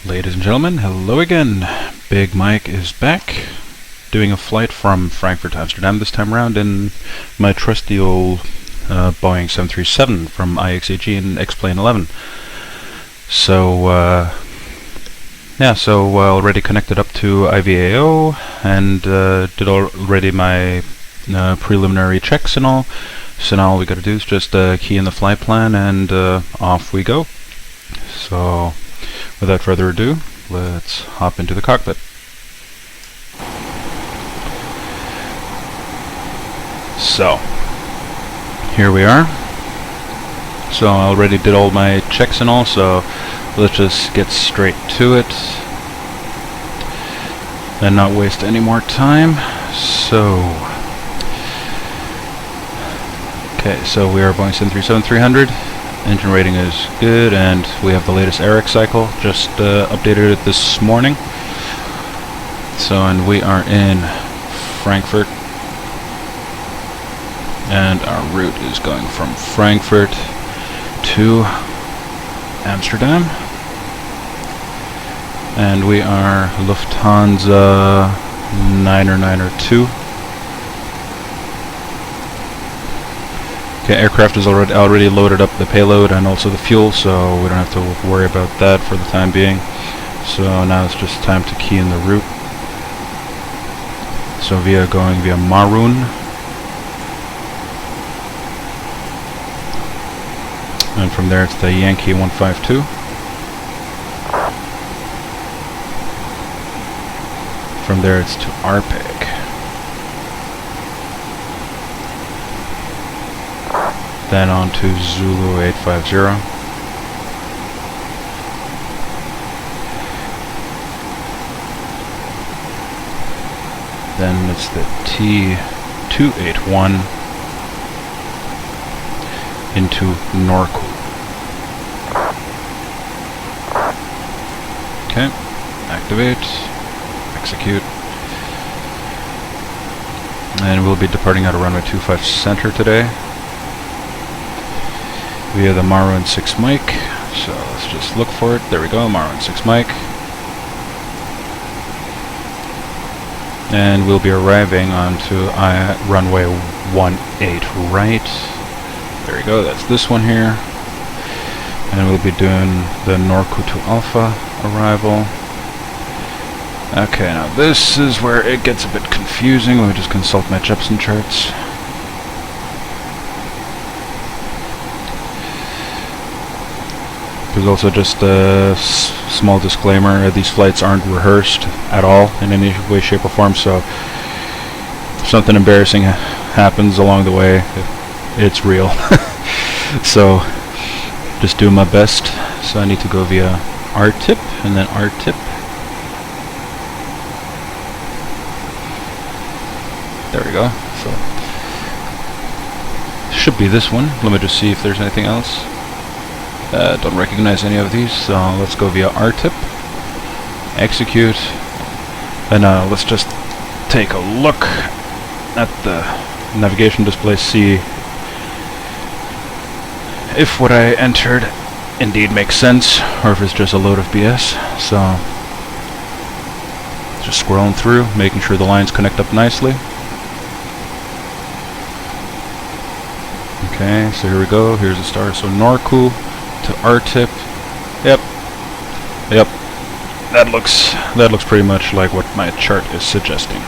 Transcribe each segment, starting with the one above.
Ladies and gentlemen, hello again. Big Mike is back, doing a flight from Frankfurt to Amsterdam this time around in my trusty old Boeing 737 from IXEG and X-Plane 11. So, already connected up to IVAO and did already my preliminary checks and all. So now all we gotta do is just key in the flight plan and off we go. So, without further ado, let's hop into the cockpit. So, here we are. So I already did all my checks and all, so let's just get straight to it and not waste any more time. So, okay, so we are Boeing 737-300. Engine rating is good, and we have the latest ARIC cycle. Just updated it this morning. So, and we are in Frankfurt, and our route is going from Frankfurt to Amsterdam, and we are Lufthansa 902. Okay, aircraft is already loaded up the payload and also the fuel, so we don't have to worry about that for the time being. So now it's just time to key in the route. So going via Maroon, and from there it's the Yankee 152. From there it's to Arpeg. Then on to Zulu 850. Then it's the T281 into Norco. Okay, activate, execute. And we'll be departing out of runway 25 center today via the Maroon 6 mic. So let's just look for it. There we go, Maroon 6 mic. And we'll be arriving onto runway 18 right. There we go, that's this one here. And we'll be doing the Norco to Alpha arrival. Okay, now this is where it gets a bit confusing. Let me just consult my Jepson charts. There's also just a small disclaimer, these flights aren't rehearsed at all in any way, shape or form, so if something embarrassing happens along the way, it's real. So just do my best. So I need to go via RTIP and then RTIP. There we go. So should be this one. Let me just see if there's anything else. Don't recognize any of these, so let's go via RTIP, execute, and let's just take a look at the navigation display, see if what I entered indeed makes sense, or if it's just a load of BS. So, just scrolling through, making sure the lines connect up nicely. Okay, so here we go, here's the star, so Norco to RTIP. Yep. That looks pretty much like what my chart is suggesting.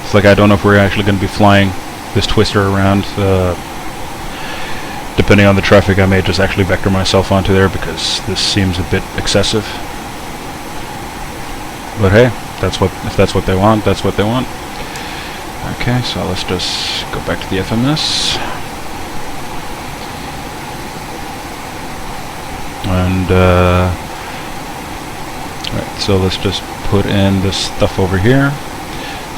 It's like I don't know if we're actually going to be flying this twister around. Depending on the traffic, I may just actually vector myself onto there because this seems a bit excessive. But hey, if that's what they want, that's what they want. Okay, so let's just go back to the FMS. And, right, so let's just put in this stuff over here.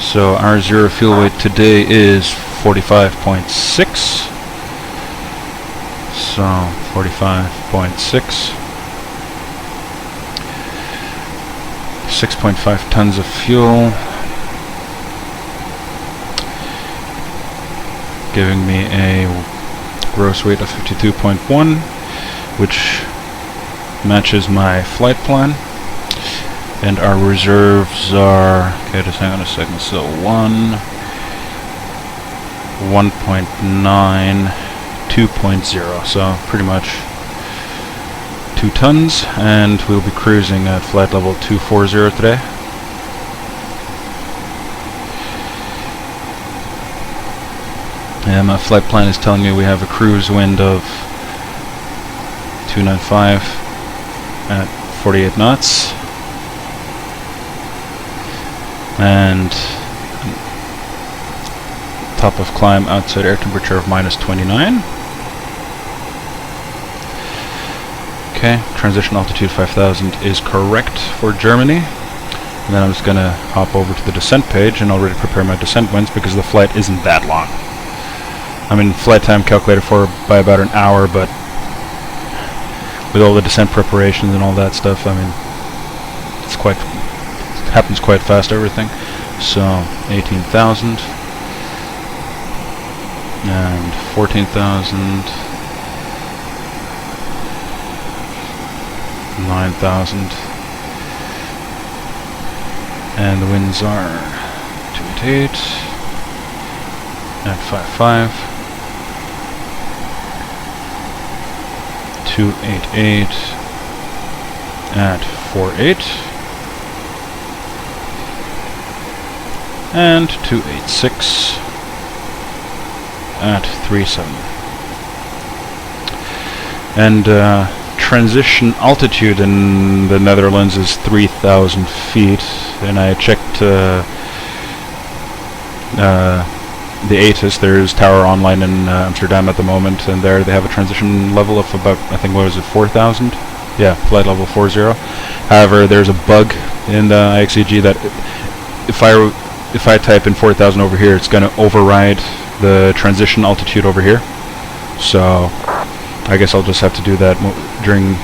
So our zero fuel weight today is 45.6. So 45.6. 6.5 tons of fuel. Giving me a gross weight of 52.1. which matches my flight plan. And our reserves are, okay, just hang on a second, so 1.9, 2.0, so pretty much 2 tons, and we'll be cruising at flight level 240 today. And my flight plan is telling me we have a cruise wind of 295 at 48 knots. And top of climb outside air temperature of -29. Okay, transition altitude 5000 is correct for Germany. And then I'm just going to hop over to the descent page and already prepare my descent winds because the flight isn't that long. I mean, flight time calculated for by about an hour, but with all the descent preparations and all that stuff, I mean, it's quite, it happens quite fast, everything. So 18,000 and 14,000, 9,000, and the winds are 288 at 55, 288 at 48, and 286 at 37. And transition altitude in the Netherlands is 3,000 feet, and I checked the Asus. There's Tower Online in Amsterdam at the moment, and there they have a transition level of about, I think, what was it, 4,000? Yeah, flight level 40. However, there's a bug in the IXEG that if I type in 4,000 over here, it's going to override the transition altitude over here. So I guess I'll just have to do that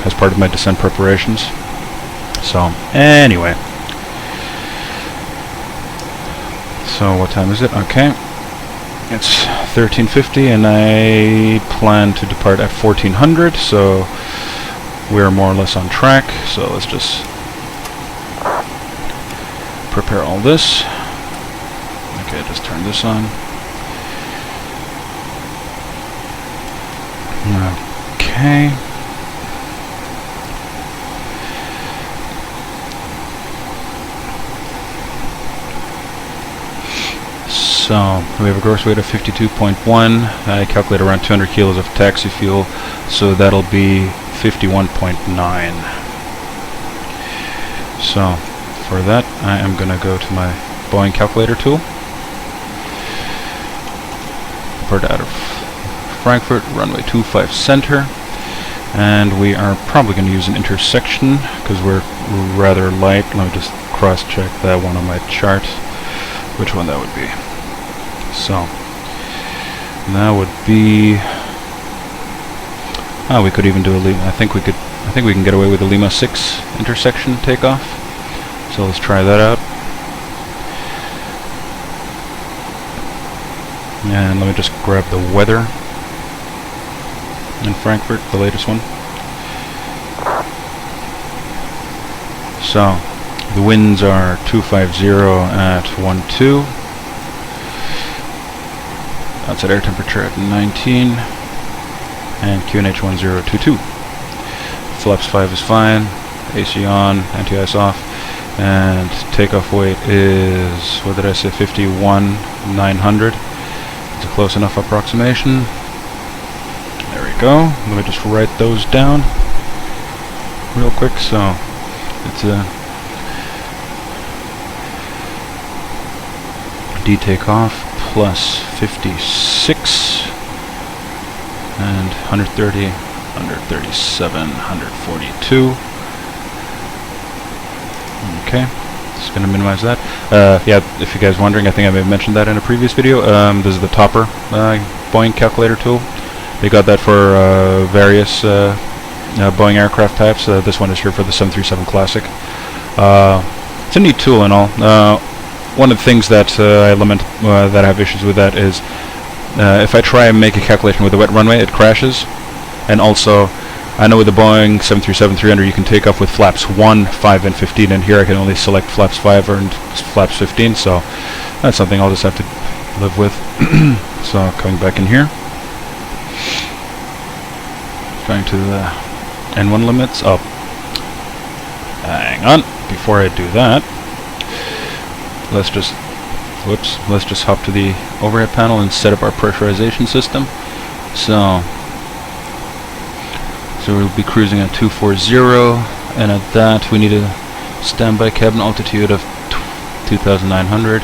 as part of my descent preparations. So anyway, so what time is it? Okay, it's 13:50, and I plan to depart at 1400. So we're more or less on track. So let's just prepare all this. Okay, just turn this on. Okay. So we have a gross weight of 52.1. I calculate around 200 kilos of taxi fuel, so that'll be 51.9. So for that, I am going to go to my Boeing calculator tool. Depart out of Frankfurt, runway 25 center, and we are probably going to use an intersection because we're rather light. Let me just cross-check that one on my chart, which one that would be. So that would be. Oh, we could even do a Lima. I think we can get away with a Lima 6 intersection takeoff. So let's try that out. And let me just grab the weather in Frankfurt, the latest one. So the winds are 250 at 12. Outside air temperature at 19, and QNH 1022. Flaps 5 is fine, AC on, anti-ice off, and takeoff weight is, what did I say, 51,900. It's a close enough approximation. There we go. Let me just write those down real quick. So it's a D takeoff plus 56 and 130, 137, 142. Okay, just going to minimize that. Yeah, if you guys are wondering, I think I may have mentioned that in a previous video. This is the Topper Boeing calculator tool. They got that for various Boeing aircraft types. This one is here for the 737 Classic. It's a neat tool and all. One of the things that I lament that I have issues with that is if I try and make a calculation with a wet runway, it crashes. And also, I know with the Boeing 737-300 you can take off with flaps 1, 5, and 15, and here I can only select flaps 5 and flaps 15, so that's something I'll just have to live with. So coming back in here, going to the N1 limits. Oh, hang on, before I do that, let's just hop to the overhead panel and set up our pressurization system. So we'll be cruising at 240, and at that we need a standby cabin altitude of 2,900.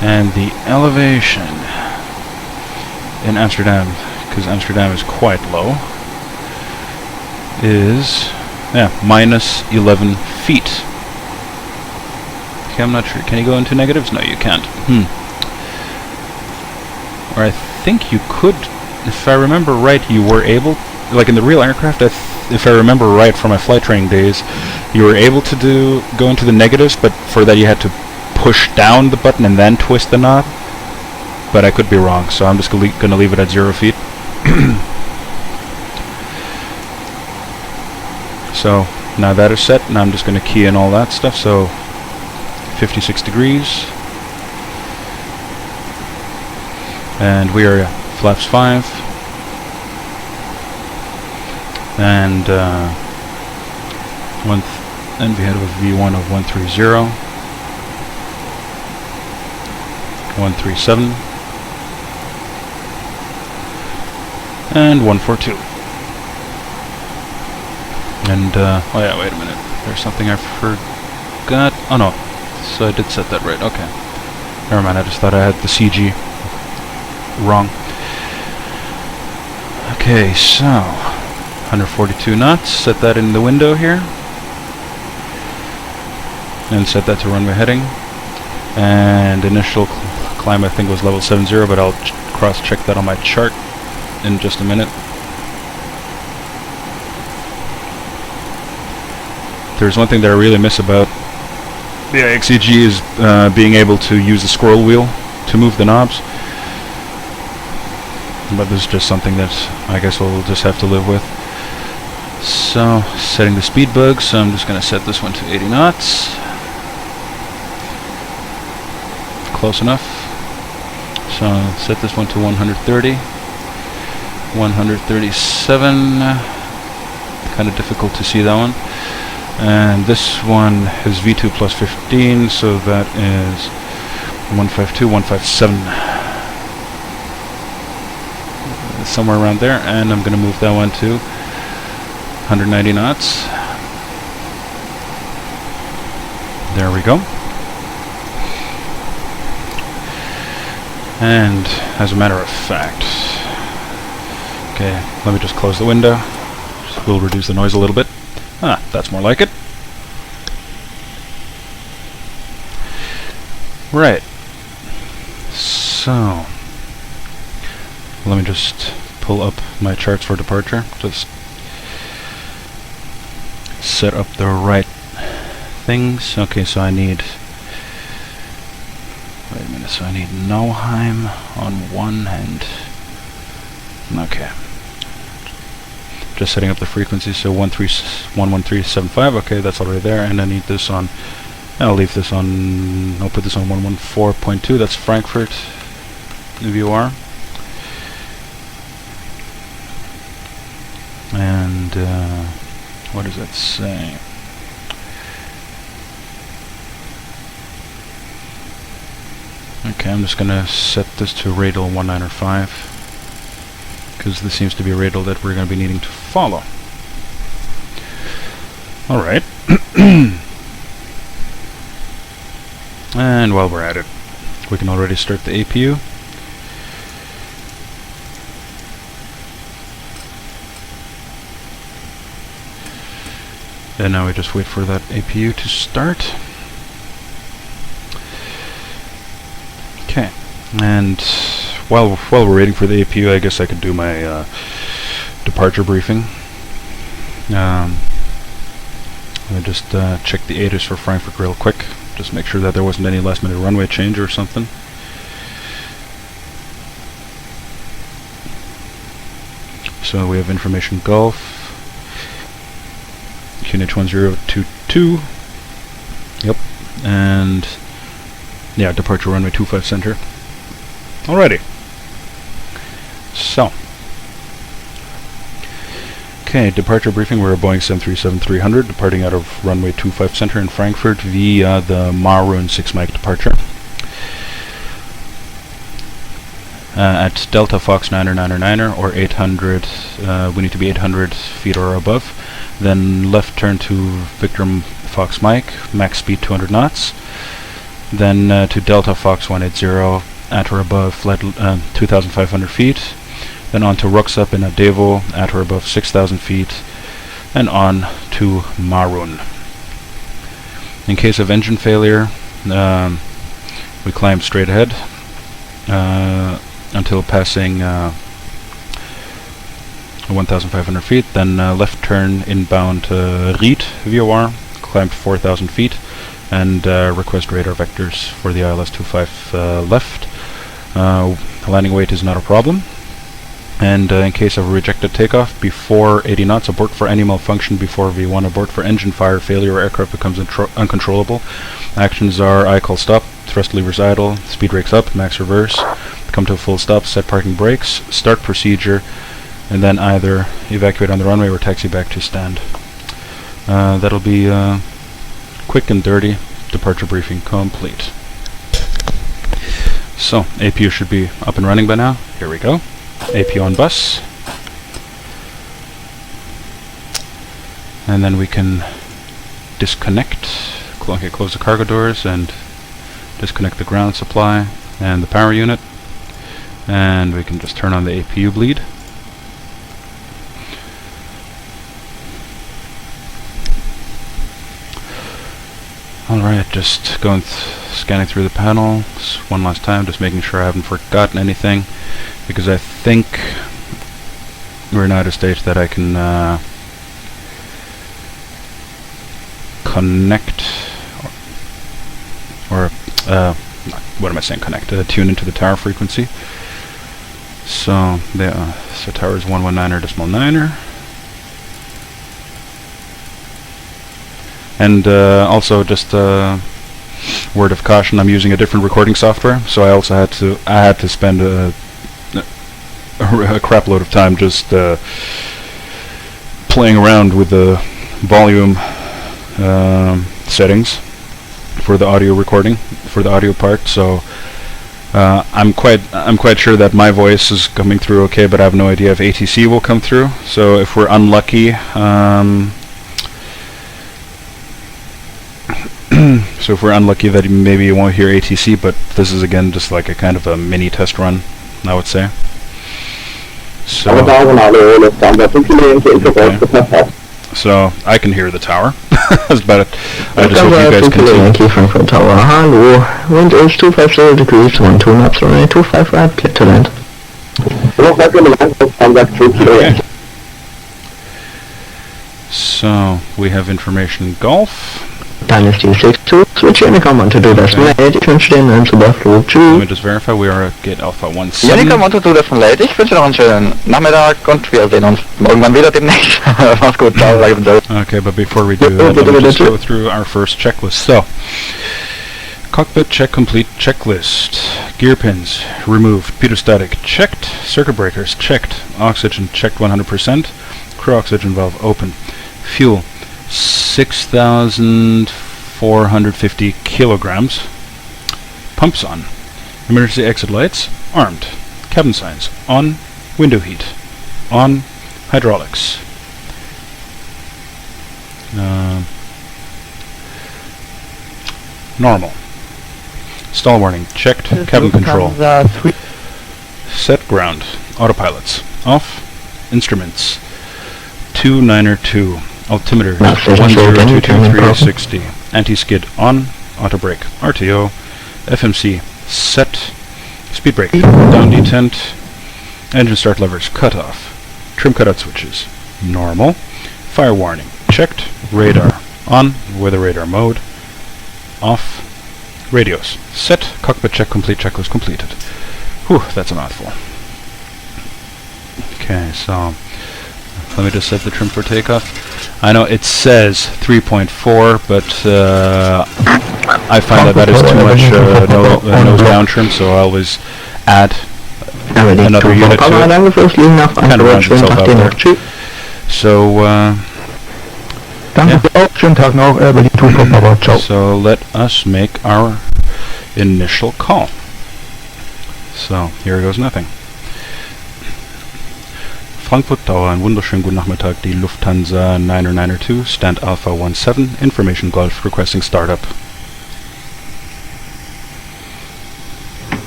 And the elevation in Amsterdam, because Amsterdam is quite low, is minus 11 feet. Okay, I'm not sure. Can you go into negatives? No, you can't. Or I think you could, if I remember right, you were able, like in the real aircraft, if I remember right from my flight training days, you were able to go into the negatives, but for that you had to push down the button and then twist the knob. But I could be wrong, so I'm just going to leave it at 0 feet. So now that is set, and I'm just going to key in all that stuff. So 56 degrees, and we are flaps 5, and and we had a V1 of 130, 137, and 142. And oh yeah, wait a minute. There's something I forgot. Oh no, so I did set that right. Okay, never mind. I just thought I had the CG wrong. Okay, so 142 knots. Set that in the window here, and set that to runway heading. And initial climb I think was level 70, but I'll cross-check that on my chart in just a minute. There's one thing that I really miss about the IXEG is being able to use the scroll wheel to move the knobs. But this is just something that I guess we'll just have to live with. So, setting the speed bug, so I'm just going to set this one to 80 knots. Close enough. So, set this one to 130. 137. Kind of difficult to see that one. And this one is V2 plus 15, so that is 152, 157. Somewhere around there, and I'm going to move that one to 190 knots. There we go. And as a matter of fact, okay, let me just close the window. We'll reduce the noise a little bit. Ah, that's more like it. Right. So, let me just pull up my charts for departure. Just set up the right things. Okay, so I need... Wait a minute, so I need Nauheim on one and... Okay. Just setting up the frequency, so 11375, okay, that's already there, and I need this on... I'll leave this on... I'll put this on 114.2, that's Frankfurt VOR. And what does that say? Okay, I'm just gonna set this to radial 1905 because this seems to be a radial that we're gonna be needing to follow. All right. And while we're at it, we can already start the APU. And now we just wait for that APU to start. Okay, and while we're waiting for the APU, I guess I could do my departure briefing. Let me just check the ATIS for Frankfurt real quick. Just make sure that there wasn't any last minute runway change or something. So we have information Gulf, QNH 1022. Yep, and yeah, departure runway 25 center. Alrighty. So, okay, departure briefing. We're a Boeing 737-300 departing out of runway 25 center in Frankfurt via the Maroon 6 Mike departure. At Delta Fox 9er or 800, we need to be 800 feet or above. Then left turn to Victor Fox Mike, max speed 200 knots. Then to Delta Fox 180 at or above flight 2,500 feet. Then on to Ruxup in Adevo at or above 6,000 feet. And on to Maroon. In case of engine failure, we climb straight ahead until passing 1,500 feet. Then left turn inbound to Ried VOR, climb 4,000 feet. And request radar vectors for the ILS-25 left. Landing weight is not a problem. And in case of a rejected takeoff, before 80 knots, abort for any malfunction before V1, abort for engine fire failure, aircraft becomes uncontrollable. Actions are I call stop, thrust levers idle, speed brakes up, max reverse, come to a full stop, set parking brakes, start procedure, and then either evacuate on the runway or taxi back to stand. That'll be quick and dirty. Departure briefing complete. So, APU should be up and running by now. Here we go. APU on bus. And then we can disconnect, close the cargo doors and disconnect the ground supply and the power unit. And we can just turn on the APU bleed. Alright, just going scanning through the panels one last time, just making sure I haven't forgotten anything, because I think we're now at a stage that I can connect, or what am I saying, connect, tune into the tower frequency. So, so tower is 119.9er. And also, just word of caution, I'm using a different recording software, so I had to spend a crap load of time just playing around with the volume settings for the audio recording, for the audio part. So I'm quite sure that my voice is coming through okay, but I have no idea if ATC will come through. So if we're unlucky, that maybe you won't hear ATC, but this is again just like a kind of a mini test run, I would say. So, okay. So I can hear the tower. That's about it. I just hope you guys can. Frankfurt Tower. Hello. Wind is 250 degrees, 12 knots, runway 25 right, clear to land. Okay. So we have information Golf. Dynasty 62, switch Unicom 1 to do decimal 8, ich wünsche Ihnen einen super Flug. Tschüss. Let me just verify, we are at Gate Alpha 17. Unicom 1 to do decimal 8, ich wünsche noch einen schönen Nachmittag und wir sehen uns irgendwann wieder demnächst. Mach's gut, ciao, Okay, but before we do that, let me just go through our first checklist. So, cockpit check complete checklist. Gear pins removed, pitot-static checked, circuit breakers checked, oxygen checked 100%, crew oxygen valve open, fuel 6,450 kilograms. Pumps on. Emergency exit lights armed. Cabin signs on. Window heat on. Hydraulics. Normal. Stall warning checked. Cabin control. Set ground. Autopilots off. Instruments 292. Altimeter 1022-360. Anti-skid on. Auto brake RTO. FMC set. Speed brake down detent. Engine start levers cut off. Trim cutout switches normal. Fire warning checked. Radar on. Weather radar mode off. Radios set. Cockpit check complete. Checklist completed. Whew, that's a mouthful. Okay, so Let me just set the trim for takeoff. I know it says 3.4, but I find that is too much nose down trim, so I always add another unit to it. Kind of runs itself out there. So, so let us make our initial call. So, here goes nothing. Frankfurt Tower, einen wunderschönen guten Nachmittag, die Lufthansa 902, Stand Alpha 17, Information Golf, requesting startup.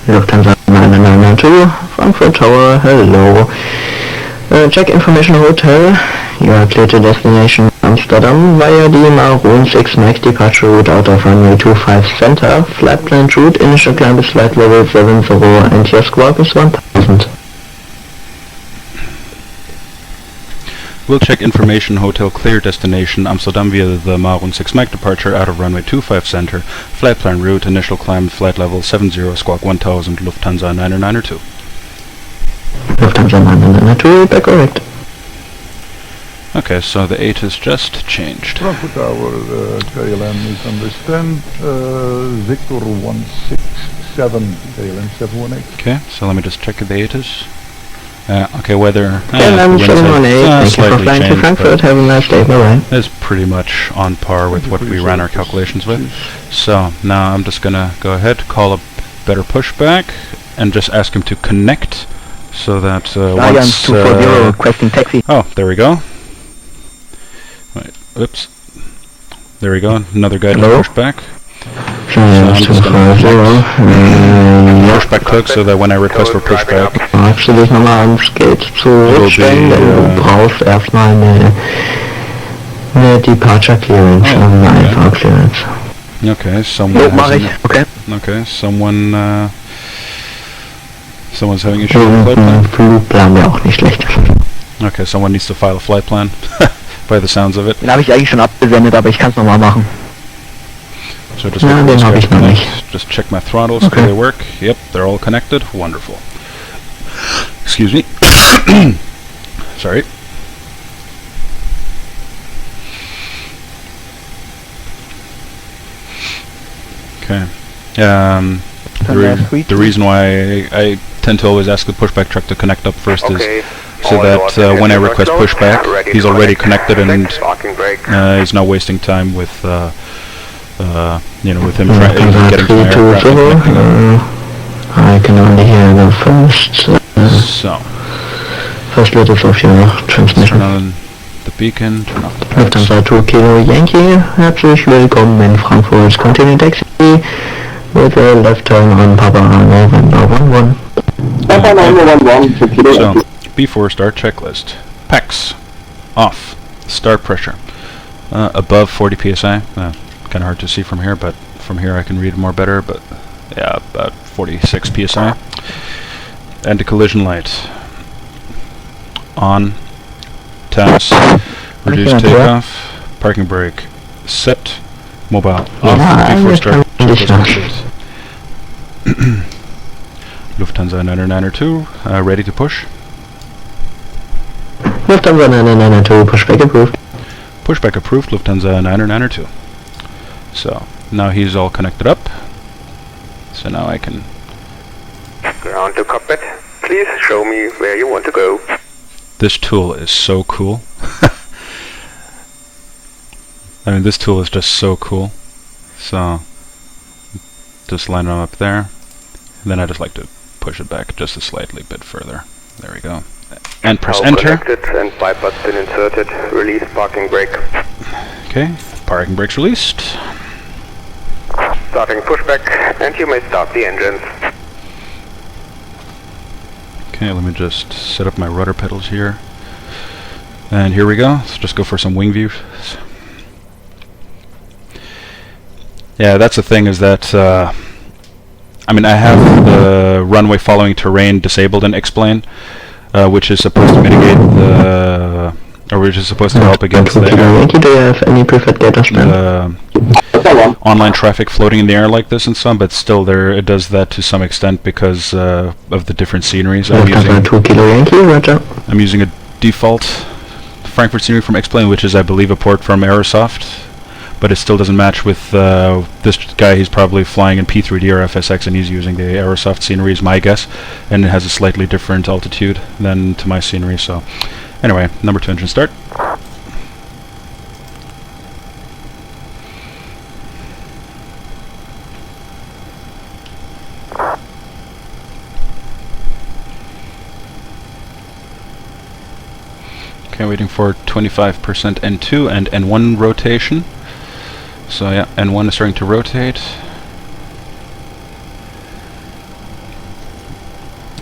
Lufthansa 902, Frankfurt Tower, hello. Check information hotel. You are clear to destination Amsterdam via the Maroon 6 MAX departure route out of runway 25 center. Flight plan route, initial climb is flight level 70 and your squawk is 1000. We'll check information hotel clear destination Amsterdam via the Maroon 6 MAX departure out of runway 25 center. Flight plan route, initial climb, flight level 70, squawk 1000, Lufthansa 902. Lufthansa 902, back correct. Okay, so the 8 has just changed. Frankfurt Tower, KLM is understand, Victor 167, KLM 718. Okay, so let me just check the 8 is. Okay, weather. KLM 718, thank you for flying to Frankfurt, have a nice day, bye bye. Is pretty much on par with what we ran our calculations with. So, now I'm just gonna go ahead, call a better pushback, and just ask him to connect, so that once... 240 requesting taxi. Oh, there we go. Wait, oops. There we go, another guy to push back. So I'm just going to push back click so that when I request for pushback, Absolut nochmal ans Gate zurückstellen, denn du brauchst erstmal eine Departure Clearance, eine IVAO Clearance. Okay, someone Okay. Someone's having issues with flight plan. Flugplan wäre auch nicht schlecht. Okay, someone needs to file a flight plan, by the sounds of it. Den habe ich eigentlich schon abgesendet, aber ich kann es nochmal machen. So just, No, den habe ich noch nicht. just check my throttles, do they work? Yep, they're all connected. Wonderful. Excuse me. Sorry. Okay. The reason why I tend to always ask the pushback truck to connect up first is so that when I request pushback, he's already connected and he's not wasting time with with him getting to aircraft and connecting up. I can only hear the first letters of your transmission. Turn on the beacon, turn off the Lufthansa 2 Kilo Yankee, herzlich willkommen in Frankfurt. Continue taxi with a left turn on Papa November 11. Papa November 11. So, before start checklist. PEX. Off. Start pressure. Above 40 psi. Kind of hard to see from here, but from here I can read more better, but yeah, about 46 psi. Anti-collision light. On. Taps. Reduce takeoff. Parking brake. Set. Mobile. Off. Before start checklist complete. Lufthansa 902, ready to push. Lufthansa 902, pushback approved. Pushback approved, Lufthansa 902. So, now he's all connected up. So now I can... Ground to cockpit. Please show me where you want to go. This tool is so cool. I mean, this tool is just so cool. So, just line them up there. And then I just like to push it back just a slightly bit further. There we go. And press enter. Connected and bypass pin inserted. Release parking brake. Okay, parking brakes released. Starting pushback, and you may start the engines. Okay, let me just set up my rudder pedals here. And here we go. Let's just go for some wing views. Yeah, that's the thing, is that I mean, I have the runway following terrain disabled in X-Plane, which is supposed to mitigate the, or which is supposed to help against the Do you have any preferred data span? online traffic floating in the air like this and so on, but still there it does that to some extent because of the different sceneries I'm using. 2 Kilo Yankee, roger. I'm using a default Frankfurt scenery from X-Plane, which is, I believe, a port from Aerosoft, but it still doesn't match with this guy. He's probably flying in P3D or FSX, and he's using the Aerosoft scenery, is my guess, and it has a slightly different altitude than to my scenery. So, anyway, number 2 engine start. Okay, waiting for 25% N2 and N1 rotation. So yeah, N1 is starting to rotate.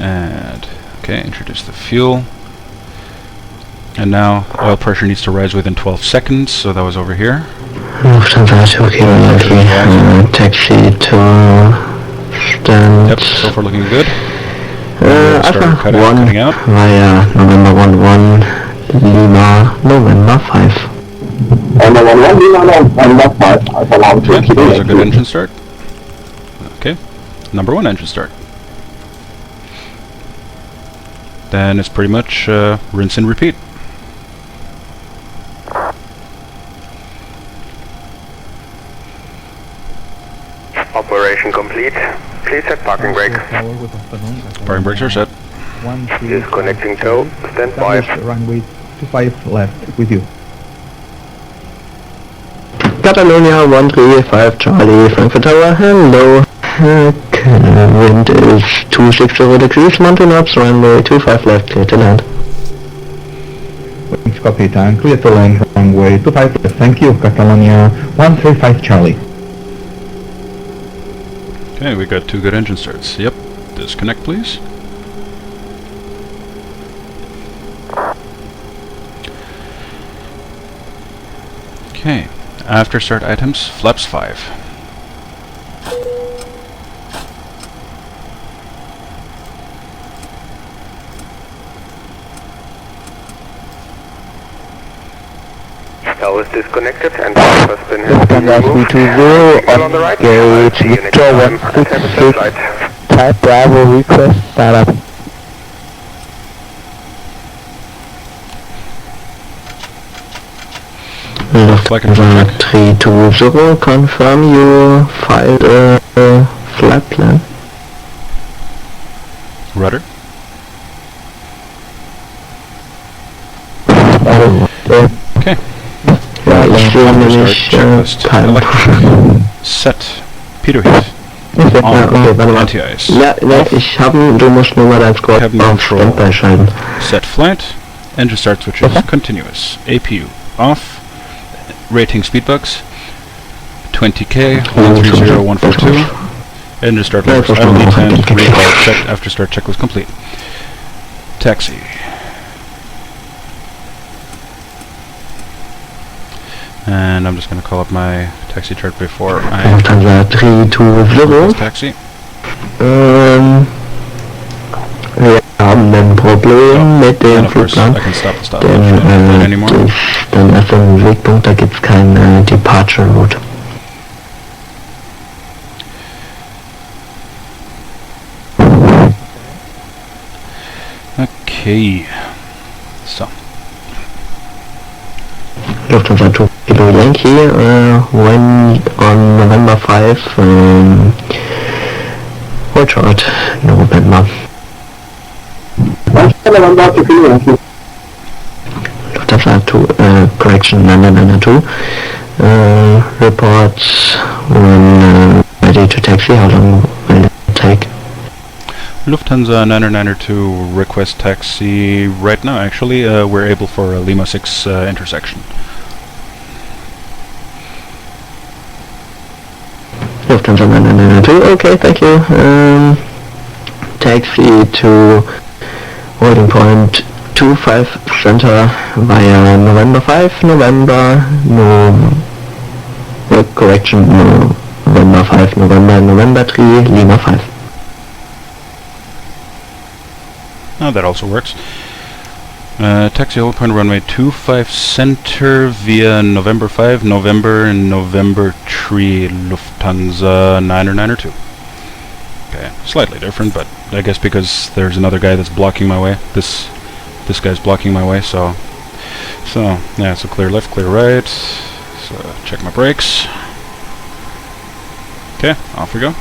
And okay, introduce the fuel. And now oil pressure needs to rise within 12 seconds, so that was over here. Lufthansa 2 Kilo Yankee, taxi to stand. Yep, so far looking good. Alpha cutting out. Via November 11, Lima, November 5. November 11, November 5, Alpha Lima 2 Yeah, Kilo that was a Yankee. good engine start. Okay, number 1 engine start. Then it's pretty much rinse and repeat. Operation complete. Please set parking brake. Parking brakes are set. Disconnecting tow. Stand by. Runway 25 left with you. Catalonia 135 Charlie, Frankfurt Tower, hello. Wind is 260 degrees, mountain ups, runway 25 left, clear to land. Thanks, copy, and clear to land, runway 25 left. Thank you, Catalonia 135 Charlie. Okay, we got 2 good engine starts. Yep. Disconnect, please. Okay. After start items, flaps 5. Tow is disconnected and power spin has been Lufthansa removed. 320 Well on the right. gauge See you next Victor time. Have a safe 166, flight. type Bravo request startup. Lufthansa 320, confirm you filed a flight plan. Rudder. Okay. Ja, ich sehe nämlich Checklist. kein... Electric. Set. Pitot heat. Ja, okay, warte mal. Anti-ice. Ja, ich habe, du musst nur mal dein Score Cabin auf control. Standby schalten. Set flight. Engine start switches continuous. APU off. Rating speedbugs. 20K. 130142. Engine start levels. Idle detent. Recall checked after start checklist complete. Taxi. And I'm just going to call up my taxi chart before I Lufthansa 320. taxi. Wir haben ein Problem mit dem And of course, Flugplan. I can stop the stop. Denn Not anymore. das ist dann erst ein Wegpunkt, da gibt es keine Departure Route. Okay. So. Lufthansa 2 Kilo Yankee, when on November 5, hold short, November. November 2 Kilo Yankee. Lufthansa 2, correction 9992, reports when ready to taxi, how long will it take? Lufthansa 9992 request taxi right now. Actually, we're able for a Lima 6 intersection. Lufthansa 9992, okay, thank you. Taxi to holding point 25 center via November 5, November, correction, November 5, November 3, Lima 5. Oh, that also works. Taxi hold point runway 25 center via November 5, November and November 3, Lufthansa 9992. Okay, slightly different, but I guess because there's another guy that's blocking my way. This guy's blocking my way, so So, yeah, so clear left, clear right. So, check my brakes. Okay, off we go.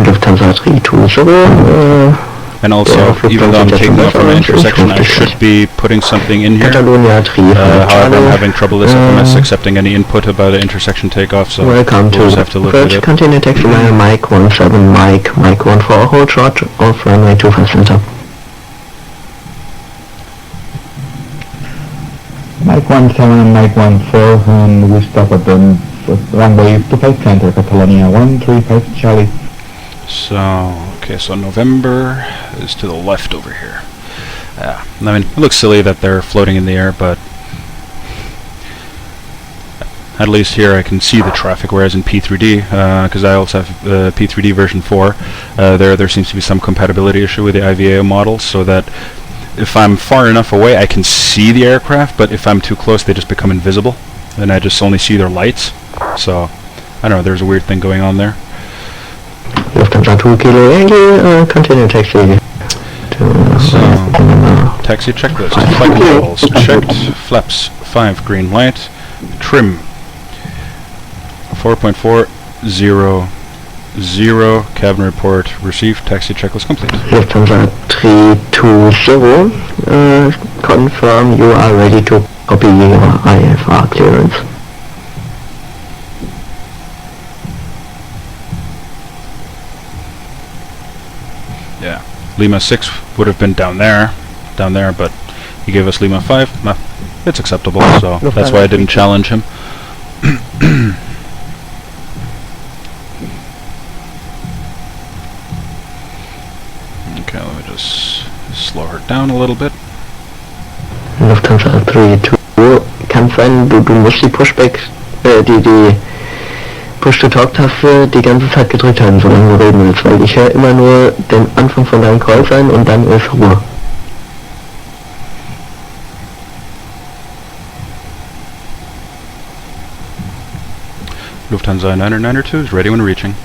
Lufthansa 320. And also, Yeah, even though I'm taking off from an Lufthansa intersection, I 320. should be putting something in here. Catalonia 3 However, I'm having trouble with FMS accepting any input about an intersection takeoff, so Welcome we'll to just have to look at Approach it. Continue Taxi via Mike 17 Mike 14 hold short of runway 25 center. Mike 17 and Mike 14, and we stop at the runway 25 center, Catalonia 135 Charlie. So, okay, so November is to the left over here. Yeah, I mean, it looks silly that they're floating in the air, but at least here I can see the traffic, whereas in P3D, because I also have P3D version 4, there seems to be some compatibility issue with the IVAO model, so that if I'm far enough away, I can see the aircraft, but if I'm too close, they just become invisible, and I just only see their lights. So, I don't know, there's a weird thing going on there. Lufthansa 2 Kilo Yankee, continue taxi. So, taxi checklist, flight controls, checked, flaps, 5, green light, trim, 4.400, cabin report, received, taxi checklist complete. Lufthansa 320, confirm you are ready to copy your IFR clearance. Yeah, Lima 6 would have been down there, but he gave us Lima 5. Nah, it's acceptable, so that's why I didn't challenge him. Okay, let me just slow her down a little bit. Lufthansa 320, kann sein, du musst die Pushback, die Push-to-Talk-Taste die ganze Zeit gedrückt halten, solange du reden willst, weil ich höre immer nur den Anfang von deinem Call sein und dann ist Ruhe. Lufthansa 992 is ready when reaching.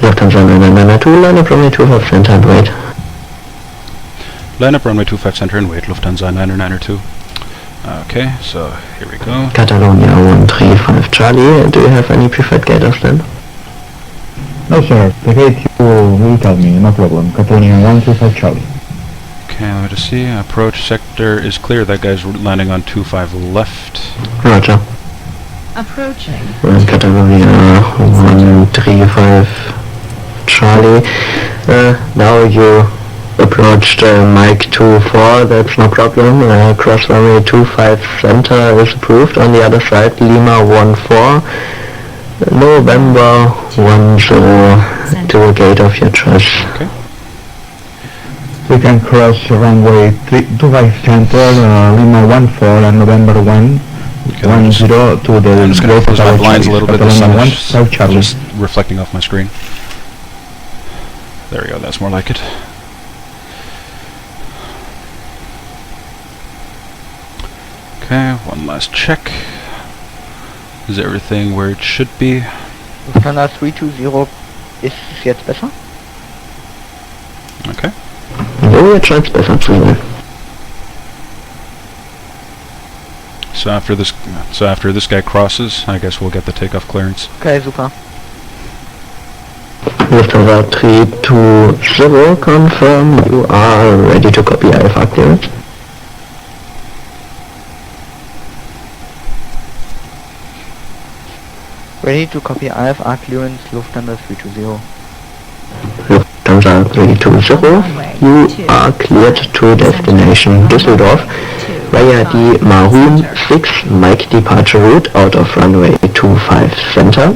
Lufthansa 992, line up runway 25 center and wait. Line up runway 25 center and wait, Lufthansa 992. Okay, so here we go. Catalonia 135 Charlie, do you have any preferred gators then? No sir, the gate you will tell me, no problem. Catalonia 135 Charlie. Okay, let me just see. Approach sector is clear. That guy's landing on 25 left. Roger. Approaching. Catalonia 135 Charlie. Now you approached Mike 24, that's no problem. Cross runway 25 center is approved. On the other side, Lima 14, November 10 to a gate of your choice. Okay. We can cross runway 25 center, Lima 14 and November 1. Okay, 10 to the I'm just going to close my blinds a little bit. The sun is just reflecting off my screen. There we go, that's more like it. Okay, one last check. Is everything where it should be? Lufthansa 320, ist es jetzt besser? Okay. So, jetzt scheint's besser zu sein. So after this guy crosses, I guess we'll get the takeoff clearance. Okay, super. Lufthansa 320, confirm you are ready to copy IFR clearance. Ready to copy IFR clearance, Lufthansa 320. Lufthansa 320, you are cleared to destination Düsseldorf via the Maroon 6 Mike departure route out of runway 25 center.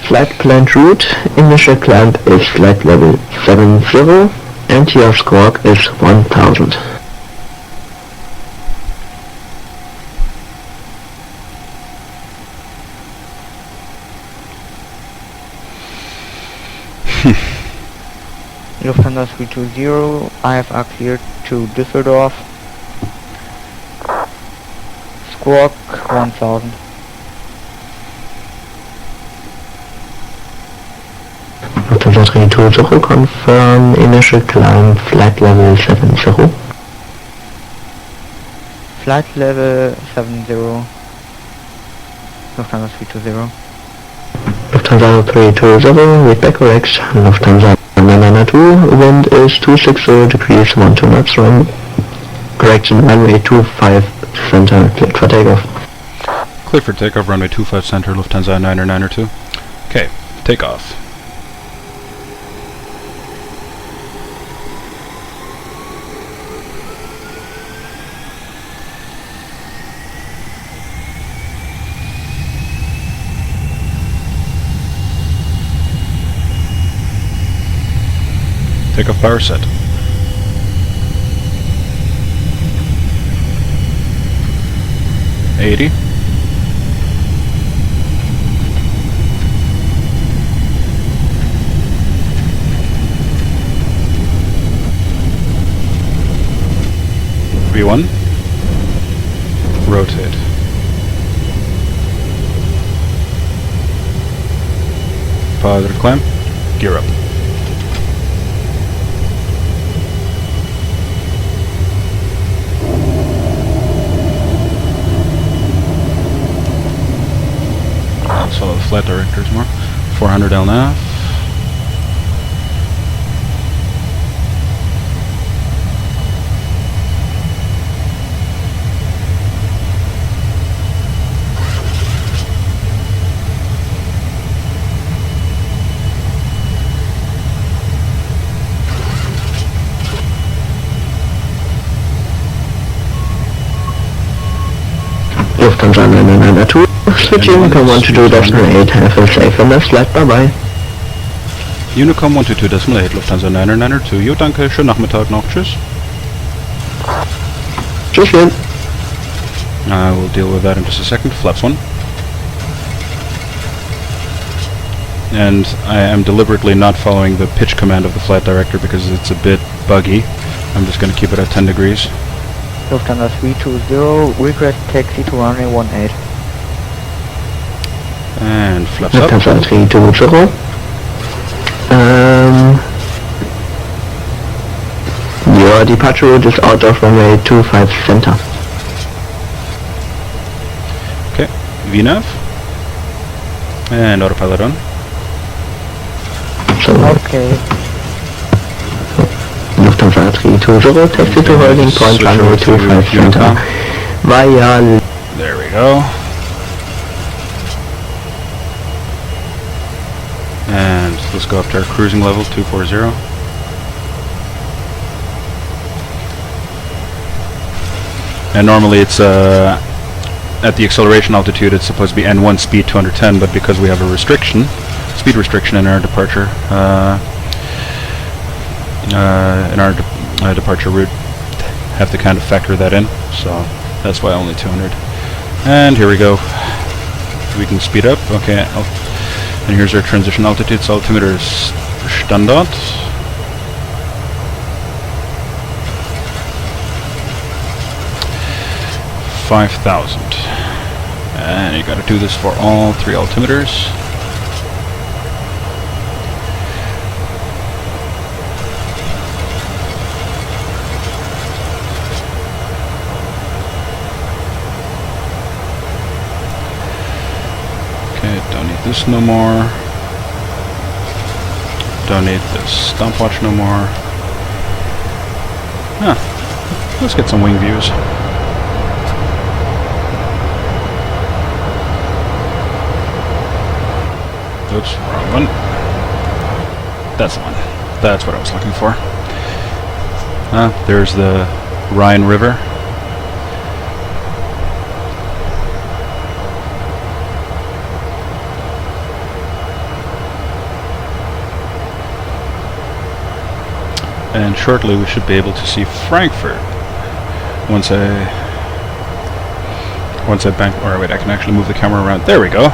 Flight planned route, initial climb is flight level 70 and your squawk is 1000. Lufthansa 320, IFR cleared to Düsseldorf. Squawk 1000. Lufthansa 320, confirm initial climb flight level 70. Flight level 70. Lufthansa 320. Lufthansa 320, read back correct. Lufthansa 992, wind is 260 degrees 12 knots, run. Correction, runway 25 center, cleared for takeoff. Clear for takeoff, runway 25 center, Lufthansa 992. Okay, takeoff. Takeoff power set. $80. V1. Rotate. Positive climb. Gear up. So the flight directors more. 400 LNAV. Lufthansa 992, switching Unicom 122.8, have a safe and a flight, bye bye. Unicom 122.8, Lufthansa 992. Jo, danke, schönen Nachmittag noch, tschüss. Tschüsschen. I will deal with that in just a second. Flaps 1. And I am deliberately not following the pitch command of the flight director because it's a bit buggy. I'm just going to keep it at 10 degrees. Lufthansa 320, request taxi to runway 18. And flaps up. Lufthansa 320. Your departure route is out of runway 25 center. Okay, VNAV. And autopilot on. So, Okay. Lufthansa 320, taxi to holding point Switch runway over to 25 center. Unicom. Via There we go. And let's go up to our cruising level, 240. And normally it's at the acceleration altitude it's supposed to be N1 speed 210, but because we have a restriction, speed restriction in our departure departure route, have to kind of factor that in, so that's why only 200. And here we go. We can speed up. Okay. And here's our transition altitude. So altimeter is Standard. $5,000. And you got to do this for all three altimeters. Don't need this no more. Don't need this stopwatch no more. Let's get some wing views. Oops, wrong one. That's the one. That's what I was looking for. There's the Rhine River. And shortly we should be able to see Frankfurt once I bank. Or wait, I can actually move the camera around. There we go.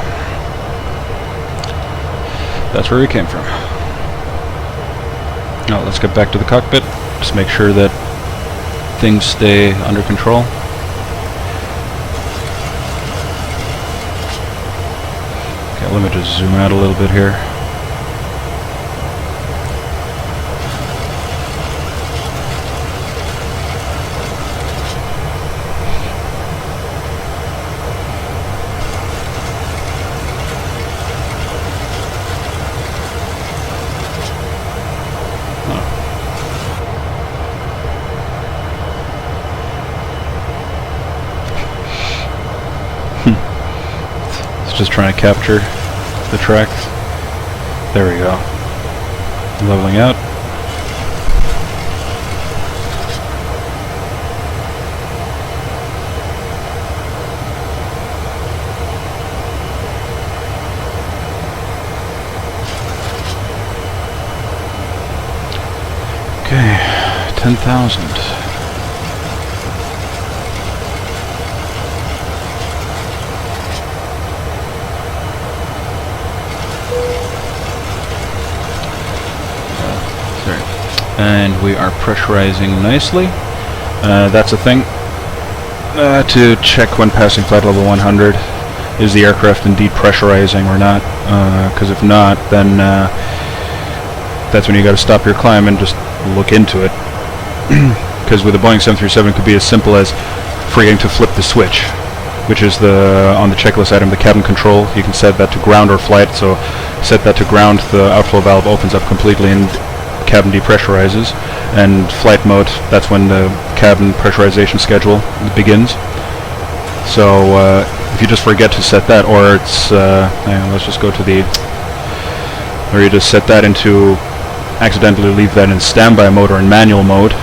That's where we came from. Now let's get back to the cockpit. Just make sure that things stay under control. Okay, let me just zoom out a little bit here. It's just trying to capture the tracks. There we go. Leveling out. Okay, 10,000. And we are pressurizing nicely. That's a thing to check when passing flight level 100. Is the aircraft indeed pressurizing or not? Because if not, then that's when you got to stop your climb and just look into it. Because with a Boeing 737, it could be as simple as forgetting to flip the switch, which is on the checklist item, the cabin control. You can set that to ground or flight. So set that to ground, the outflow valve opens up completely and cabin depressurizes, and flight mode, that's when the cabin pressurization schedule begins. So if you just forget to set that, or it's let's just go to the, or you just set that into, accidentally leave that in standby mode or in manual mode,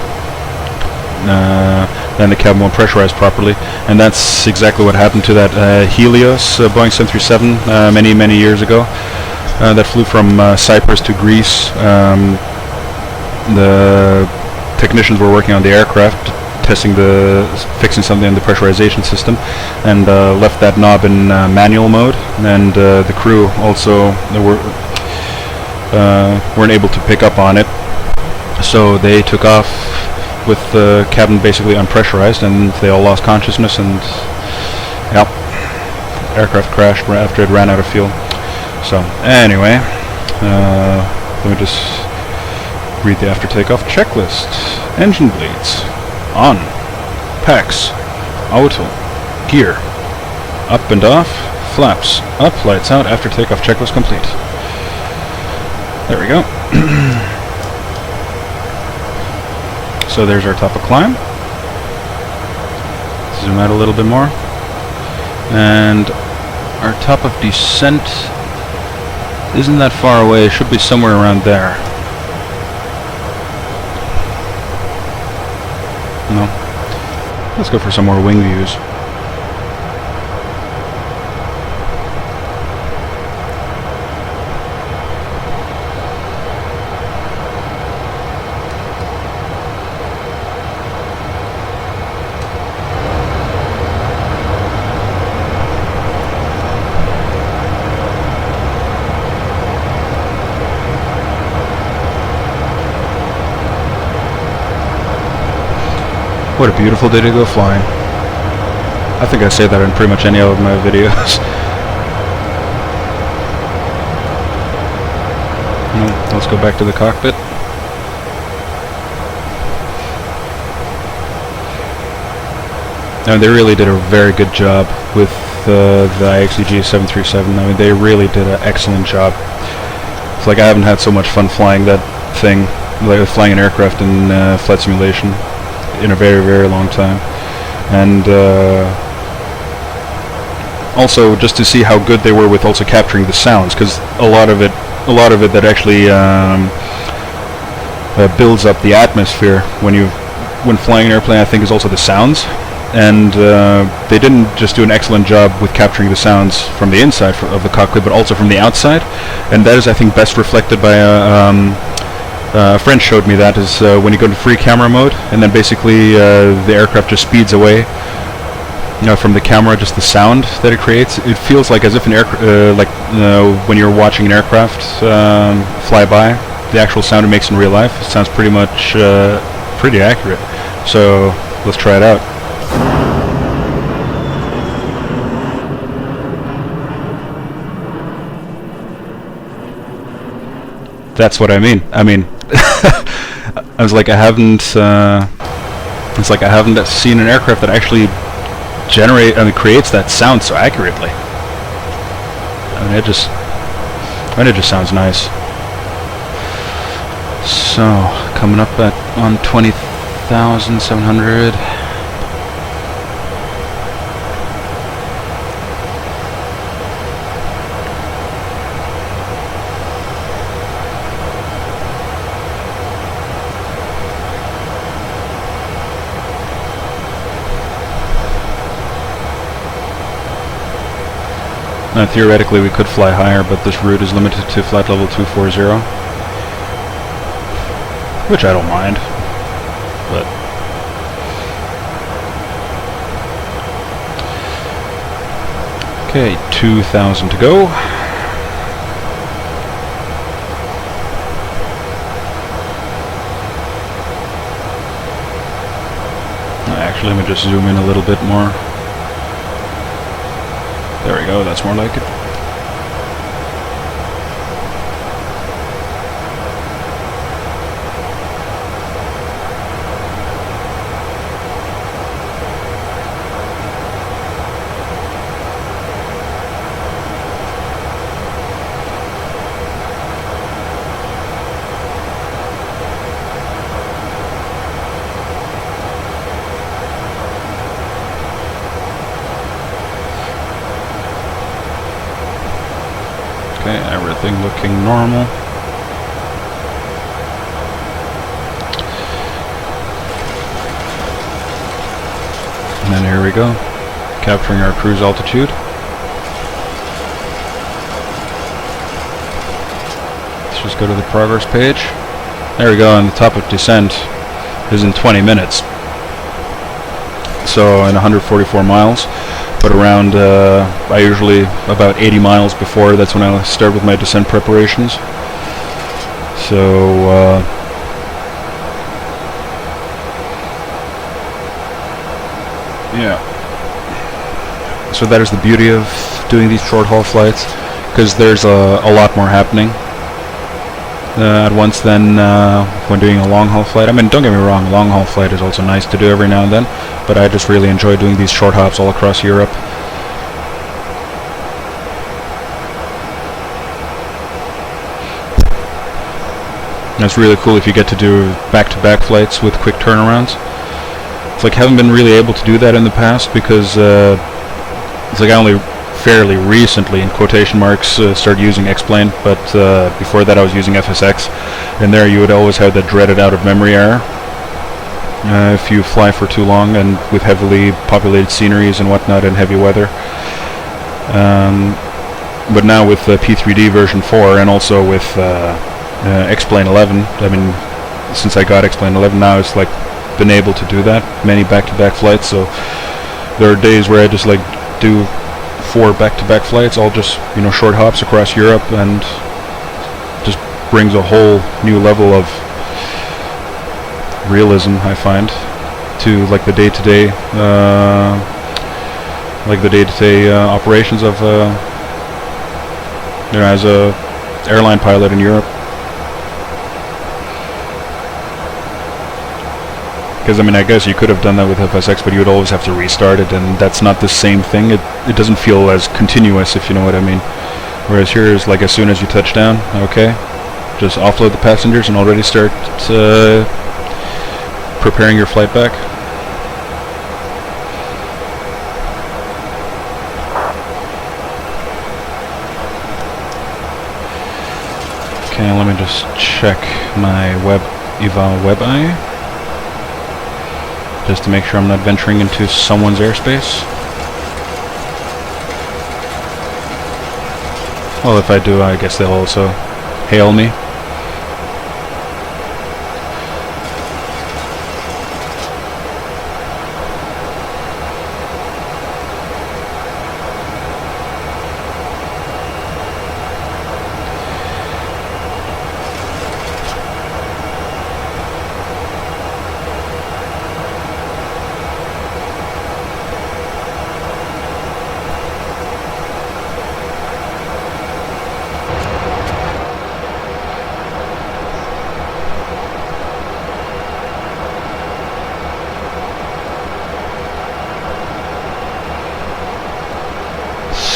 then the cabin won't pressurize properly. And that's exactly what happened to that Helios Boeing 737 many years ago that flew from Cyprus to Greece. The technicians were working on the aircraft, fixing something in the pressurization system, and left that knob in manual mode. And the crew also weren't able to pick up on it, so they took off with the cabin basically unpressurized, and they all lost consciousness. And yep, aircraft crashed after it ran out of fuel. So anyway, let me just read the after takeoff checklist. Engine bleeds. On. Packs. Auto. Gear. Up and off. Flaps. Up. Lights out. After takeoff checklist complete. There we go. So there's our top of climb. Zoom out a little bit more. And our top of descent isn't that far away. It should be somewhere around there. No. Let's go for some more wing views. What a beautiful day to go flying. I think I say that in pretty much any of my videos. Let's go back to the cockpit. And they really did a very good job with the IXEG 737. I mean, they really did an excellent job. It's like I haven't had so much fun flying that thing, like flying an aircraft in flight simulation, in a very long time. And also just to see how good they were with also capturing the sounds, because a lot of it that actually builds up the atmosphere when flying an airplane, I think, is also the sounds. And they didn't just do an excellent job with capturing the sounds from the inside of the cockpit, but also from the outside. And that is, I think, best reflected by a friend showed me that is when you go to free camera mode, and then basically the aircraft just speeds away. From the camera, just the sound that it creates, it feels like as if when you're watching an aircraft fly by, the actual sound it makes in real life sounds pretty much pretty accurate. So let's try it out. That's what I mean. I was like, I haven't seen an aircraft that actually creates that sound so accurately. It just sounds nice. So coming up on 20,700. Theoretically we could fly higher, but this route is limited to flight level 240, which I don't mind, but okay, 2,000 to go. Actually, let me just zoom in a little bit more. There we go, that's more like it. Okay, everything looking normal. And then here we go, capturing our cruise altitude. Let's just go to the progress page. There we go, and the top of descent is in 20 minutes. So in 144 miles. But around, I usually, about 80 miles before, that's when I start with my descent preparations. So, yeah. So that is the beauty of doing these short haul flights, because there's a lot more happening at once than when doing a long haul flight. I mean, don't get me wrong, a long haul flight is also nice to do every now and then, but I just really enjoy doing these short hops all across Europe. And it's really cool if you get to do back-to-back flights with quick turnarounds. It's like I haven't been really able to do that in the past because it's like I only fairly recently, in quotation marks, started using X-Plane, but before that I was using FSX, and there you would always have that dreaded out-of-memory error if you fly for too long and with heavily populated sceneries and whatnot and heavy weather. But now with P3D version 4 and also with X-Plane 11, I mean, since I got X-Plane 11 now, it's like been able to do that, many back-to-back flights. So there are days where I just like do 4 back-to-back flights, all just, you know, short hops across Europe, and just brings a whole new level of realism, I find, to like the day-to-day operations of you know, as a airline pilot in Europe. Because I mean, I guess you could have done that with FSX, but you would always have to restart it, and that's not the same thing. It doesn't feel as continuous, if you know what I mean. Whereas here is like as soon as you touch down, okay, just offload the passengers and already start preparing your flight back. Okay, let me just check my IVAO web eye, just to make sure I'm not venturing into someone's airspace. Well, if I do, I guess they'll also hail me.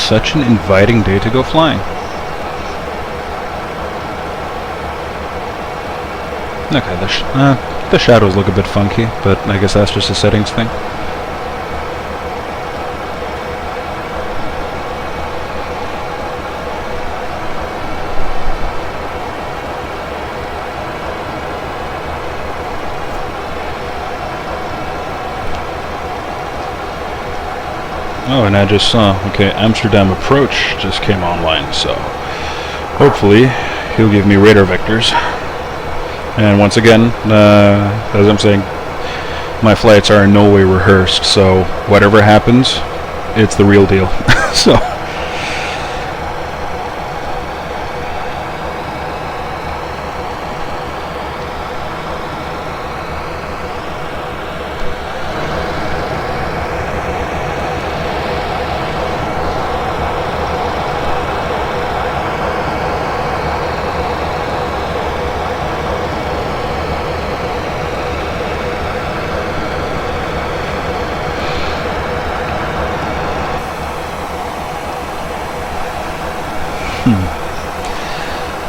Such an inviting day to go flying. Okay, the shadows look a bit funky, but I guess that's just a settings thing. Oh, and I just saw, okay, Amsterdam approach just came online, so hopefully he'll give me radar vectors. And once again, as I'm saying, my flights are in no way rehearsed, so whatever happens, it's the real deal. So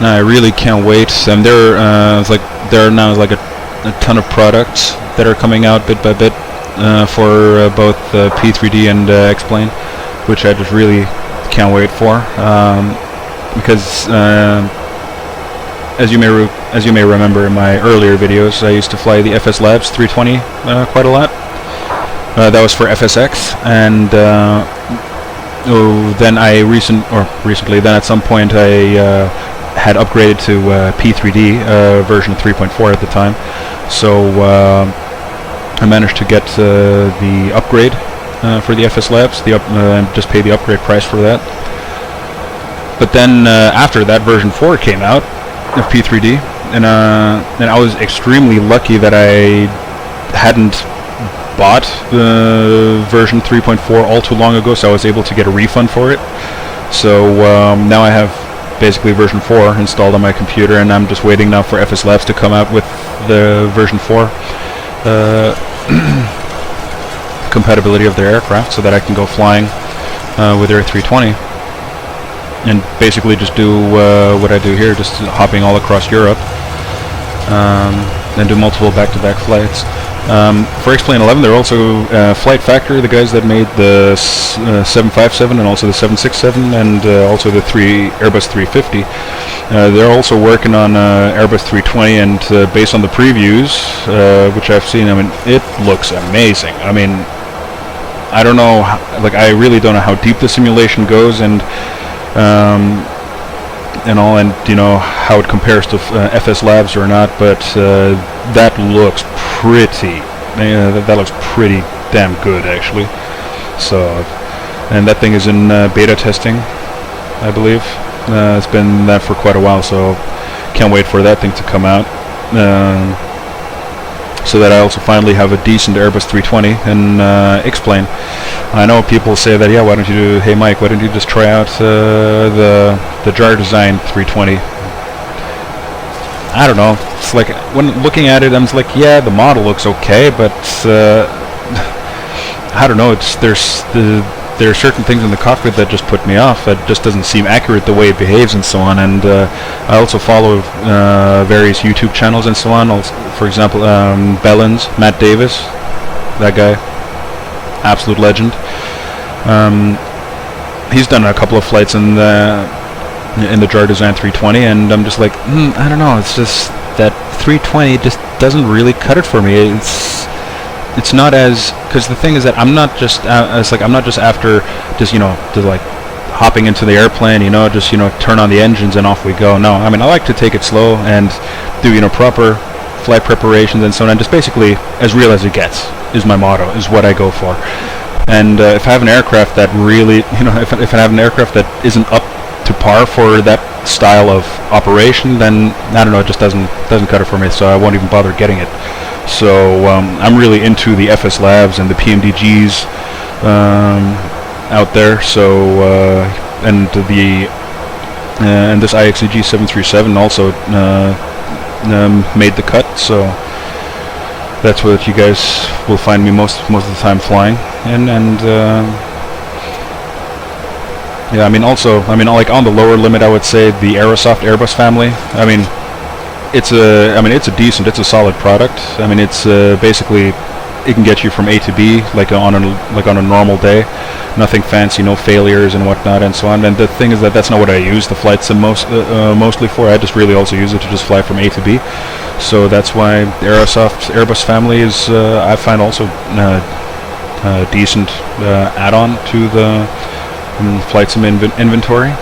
no, I really can't wait. And there are now like a ton of products that are coming out bit by bit for both P3D and X-Plane, which I just really can't wait for. Because as you may remember in my earlier videos, I used to fly the FS Labs 320 quite a lot. That was for FSX, and then recently, then at some point I had upgraded to P3D version 3.4 at the time, so I managed to get the upgrade for the FS Labs, just pay the upgrade price for that. But then after that, version 4 came out of P3D, and I was extremely lucky that I hadn't bought the version 3.4 all too long ago, so I was able to get a refund for it. So now I have basically version 4 installed on my computer, and I'm just waiting now for FS Labs to come out with the version 4 compatibility of their aircraft, so that I can go flying with their 320 and basically just do what I do here, just hopping all across Europe and do multiple back-to-back flights. For X-Plane 11, they're also Flight Factory, the guys that made the 757 and also the 767 and also the Airbus 350. They're also working on Airbus 320, and based on the previews, which I've seen, I mean, it looks amazing. I mean, I don't know, I really don't know how deep the simulation goes, and all, and you know how it compares to FS Labs or not, but that looks pretty damn good, actually. So, and that thing is in beta testing, I believe. It's been that for quite a while, so can't wait for that thing to come out, so that I also finally have a decent Airbus 320 and X-Plane. I know people say that, yeah, why don't you hey Mike, why don't you just try out the Jar Design 320? I don't know. It's like, when looking at it, I'm just like, yeah, the model looks okay, but I don't know. There are certain things in the cockpit that just put me off. It just doesn't seem accurate the way it behaves and so on. And I also follow various YouTube channels and so on. Also, for example, Bellins, Matt Davis, that guy, absolute legend. He's done a couple of flights in the Jar Design 320, and I'm just like, I don't know. It's just that 320 just doesn't really cut it for me. It's not as, because the thing is that I'm not just I'm not just after just like hopping into the airplane, just turn on the engines and off we go. No, I mean, I like to take it slow and do proper flight preparations and so on, and just basically as real as it gets is my motto, is what I go for. And if I have an aircraft that really, if I have an aircraft that isn't up to par for that style of operation, then I don't know, it just doesn't cut it for me, so I won't even bother getting it. So I'm really into the FS Labs and the PMDGs out there. So and this IXEG 737 also made the cut. So that's what you guys will find me most of the time flying. And yeah, I mean, also, like on the lower limit, I would say the Aerosoft Airbus family. I mean, it's a solid product. I mean, it's basically, it can get you from A to B like on a normal day, nothing fancy, no failures and whatnot and so on. And the thing is that that's not what I use the flights mostly for. I just really also use it to just fly from A to B. So that's why the Aerosoft Airbus family is I find also decent add-on to the flight sim inventory.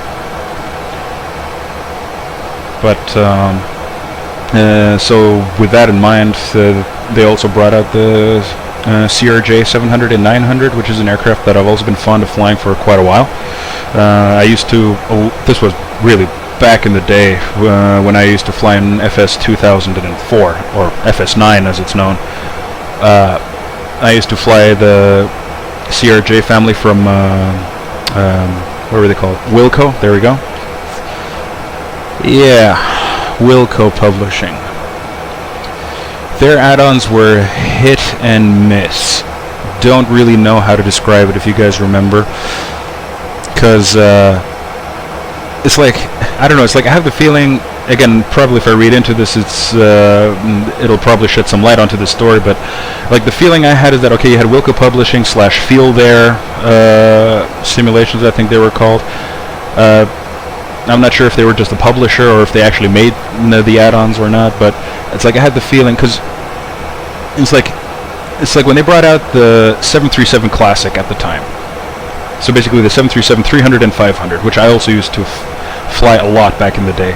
But so with that in mind, they also brought out the CRJ 700 and 900, which is an aircraft that I've also been fond of flying for quite a while. I used to, this was really back in the day when I used to fly in FS 2004, or FS9 as it's known. I used to fly the CRJ family from, what were they called? Wilco, there we go. Yeah, Wilco Publishing. Their add-ons were hit and miss. Don't really know how to describe it if you guys remember. Because, it's like, I don't know, it's like I have the feeling, again, probably if I read into this, it'll probably shed some light onto the story, but like the feeling I had is that, okay, you had Wilco Publishing / Field Air simulations, I think they were called. I'm not sure if they were just a publisher or if they actually made the add-ons or not, but it's like I had the feeling, because it's like when they brought out the 737 Classic at the time. So basically the 737-300 and 500, which I also used to fly a lot back in the day.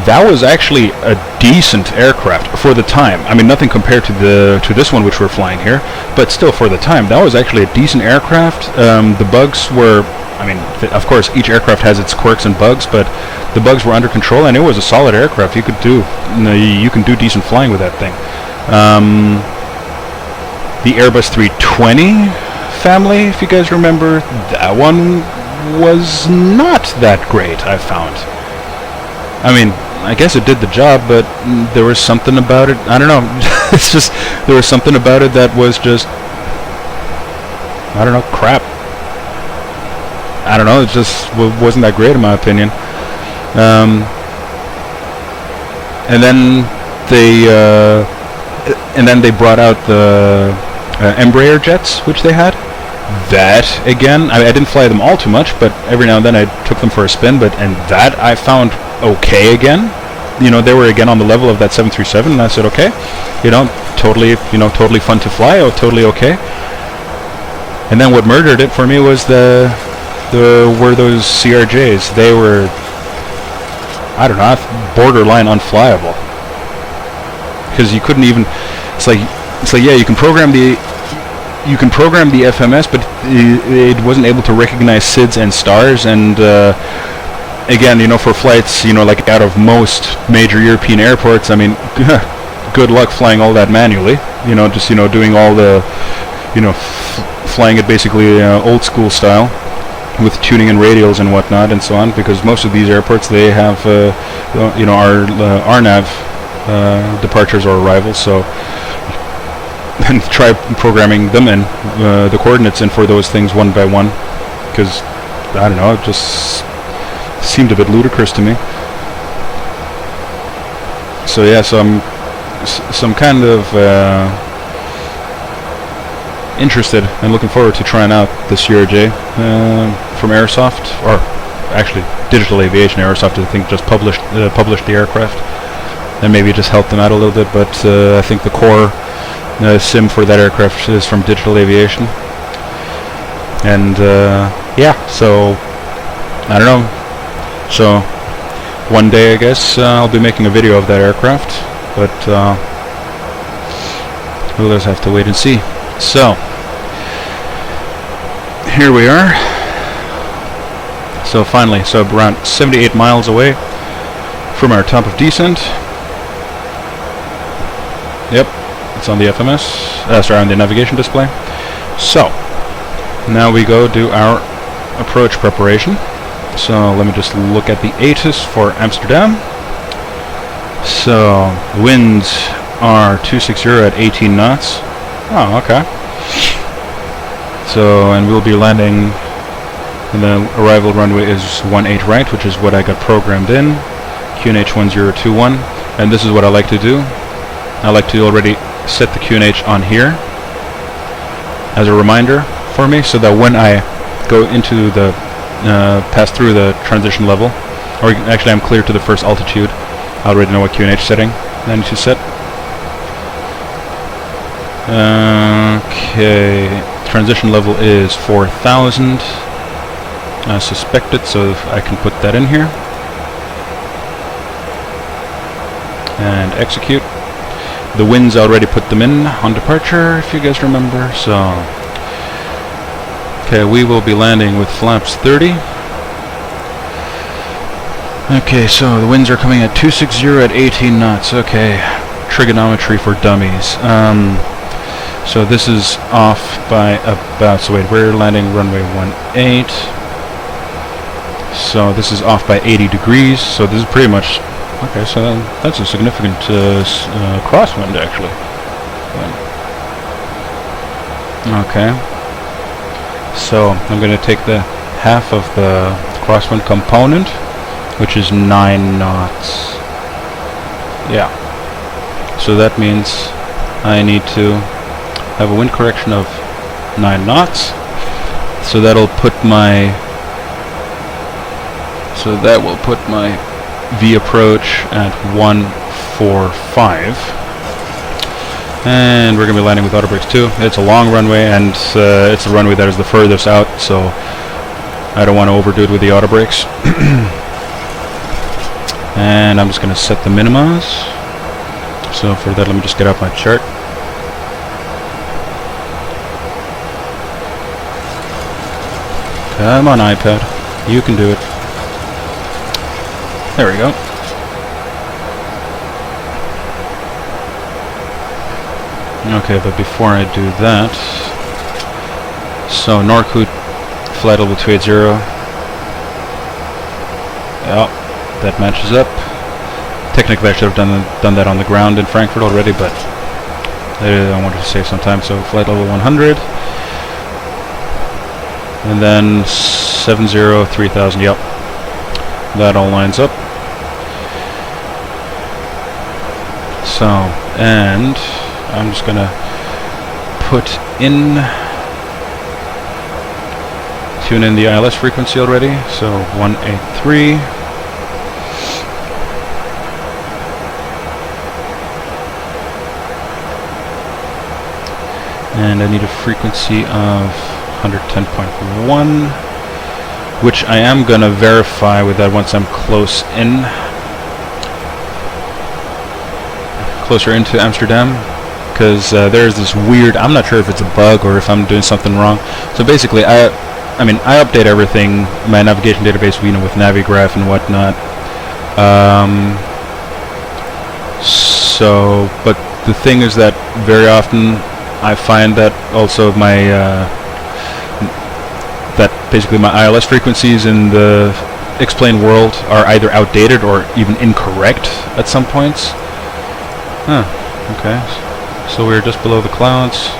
That was actually a decent aircraft for the time. I mean, nothing compared to this one which we're flying here, but still for the time, that was actually a decent aircraft. The bugs were, I mean, of course, each aircraft has its quirks and bugs, but the bugs were under control, and it was a solid aircraft. You can do decent flying with that thing. The Airbus 320 family, if you guys remember, that one was not that great, I found. I mean, I guess it did the job, but there was something about it, I don't know, it's just, there was something about it that was just, I don't know, crap. I don't know, it just wasn't that great in my opinion. And then they brought out the Embraer jets, which they had. That, again, I didn't fly them all too much, but every now and then I took them for a spin, and that I found okay again. You know, they were again on the level of that 737, and I said, okay, totally fun to fly, totally okay. And then what murdered it for me was were those CRJs. They were, I don't know, borderline unflyable. Because you couldn't even, it's like yeah, you can program the FMS, but it wasn't able to recognize SIDS and stars, and again, for flights, like out of most major European airports, I mean, good luck flying all that manually, just, doing all the, flying it basically old school style, with tuning and radials and whatnot and so on, because most of these airports, they have, RNAV departures or arrivals, so and try programming them in, the coordinates in for those things one by one, because, I don't know, it just seemed a bit ludicrous to me. So yeah, so I'm kind of interested and looking forward to trying out the CRJ from Airsoft, or actually Digital Aviation. Airsoft, I think, just published the aircraft, and maybe just helped them out a little bit, but I think the core sim for that aircraft is from Digital Aviation. And yeah, so I don't know, so one day I guess I'll be making a video of that aircraft, but we'll just have to wait and see. So here we are. So finally, around 78 miles away from our top of descent. Yep, it's on the FMS, sorry, on the navigation display. So now we go do our approach preparation. So let me just look at the Asus for Amsterdam. So winds are 260 at 18 knots. Oh, okay. So, and we'll be landing, and the arrival runway is 18 right, which is what I got programmed in, QNH 1021, and this is what I like to do. I like to already set the QNH on here as a reminder for me, so that when I go into the pass through the transition level, or actually I'm clear to the first altitude, I already know what QNH setting I need to set. Okay, transition level is 4,000. I suspect it, so I can put that in here. And execute. The winds already put them in on departure, if you guys remember, so... Okay, we will be landing with flaps 30. Okay, so the winds are coming at 260 at 18 knots. Okay, trigonometry for dummies. So this is off by about... So wait, we're landing runway 18. So this is off by 80 degrees. So this is pretty much... Okay, so that's a significant crosswind, actually. Okay. So I'm going to take the half of the crosswind component, which is 9 knots. Yeah. So that means I need to have a wind correction of 9 knots. So that'll put my... So that will put my V approach at 145. And we're going to be landing with auto brakes too. It's a long runway, and it's the runway that is the furthest out, so I don't want to overdo it with the auto brakes. And I'm just going to set the minimas. So for that, let me just get out my chart. Come on, iPad. You can do it. There we go. Okay, but before I do that... So, Norcoot, flight level 280. Yeah, that matches up. Technically I should have done that on the ground in Frankfurt already, but I wanted to save some time, so flight level 100. And then 70-3000, yep. That all lines up. So, and I'm just gonna tune in the ILS frequency already, so 183. And I need a frequency of 110.1, which I am gonna verify with that once I'm closer into Amsterdam, because there's this weird, I'm not sure if it's a bug or if I'm doing something wrong. So basically I update everything, my navigation database, with Navigraph and whatnot. So, but the thing is that very often I find that also my that basically my ILS frequencies in the explained world are either outdated or even incorrect at some points. Huh, okay. So we're just below the clouds.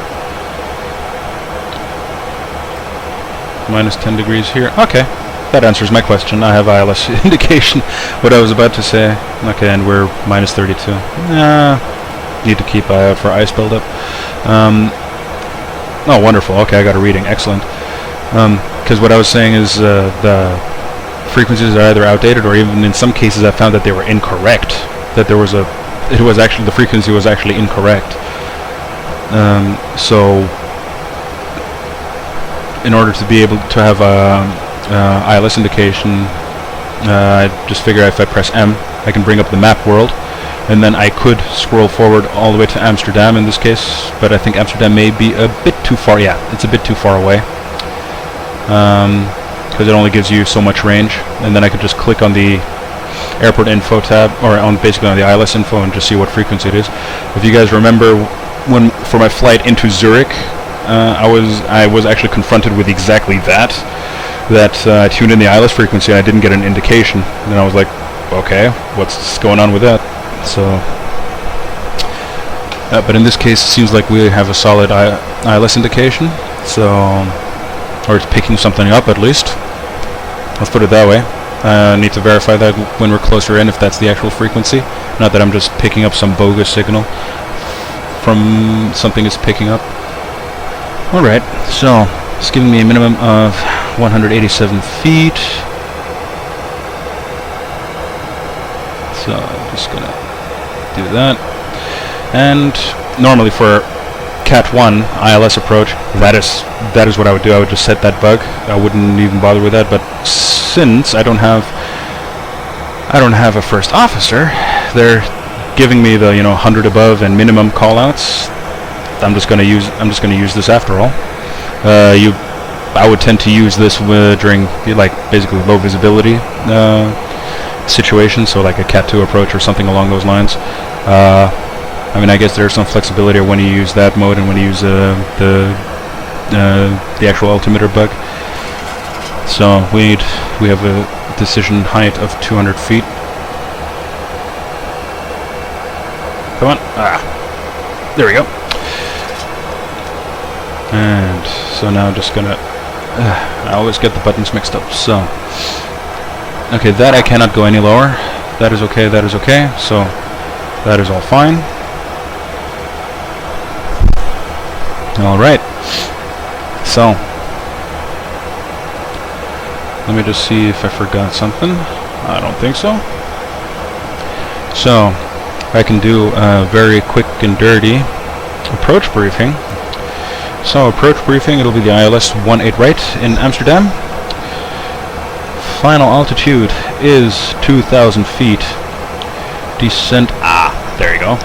Minus 10 degrees here. Okay, that answers my question. I have ILS indication. What I was about to say. Okay, and we're minus 32. Need to keep eye out for ice buildup. Oh, wonderful. Okay, I got a reading. Excellent. Because what I was saying is the frequencies are either outdated or even in some cases I found that they were incorrect. That there was the frequency was actually incorrect. So in order to be able to have a ILS indication, I just figure if I press M, I can bring up the map world, and then I could scroll forward all the way to Amsterdam in this case, but I think Amsterdam may be a bit too far. Yeah, it's a bit too far away, because it only gives you so much range, and then I could just click on the airport info tab, or basically on the ILS info, and just see what frequency it is. If you guys remember, when for my flight into Zurich, I was actually confronted with exactly that I tuned in the ILS frequency and I didn't get an indication, and I was like, okay, what's going on with that? So, but in this case, it seems like we have a solid ILS indication, so, or it's picking something up at least. Let's put it that way. I need to verify that when we're closer in, if that's the actual frequency, not that I'm just picking up some bogus signal from something it's picking up. Alright, so it's giving me a minimum of 187 feet. So I'm just gonna do that. And normally for Cat 1 ILS approach, that is what I would do. I would just set that bug. I wouldn't even bother with that. But since I don't have a first officer, they're giving me the 100 above and minimum callouts. I'm just gonna use this after all. I would tend to use this during like basically low visibility situations, so like a Cat 2 approach or something along those lines. I mean, I guess there's some flexibility when you use that mode and when you use the actual altimeter bug. So we have a decision height of 200 feet. Come on. There we go. And so now I'm just gonna I always get the buttons mixed up. So okay, that I cannot go any lower. That is okay, that is okay. So that is all fine. Alright. So let me just see if I forgot something. I don't think so. So I can do a very quick and dirty approach briefing. So approach briefing, it'll be the ILS 18 right in Amsterdam. Final altitude is 2,000 feet. Descent, there you go.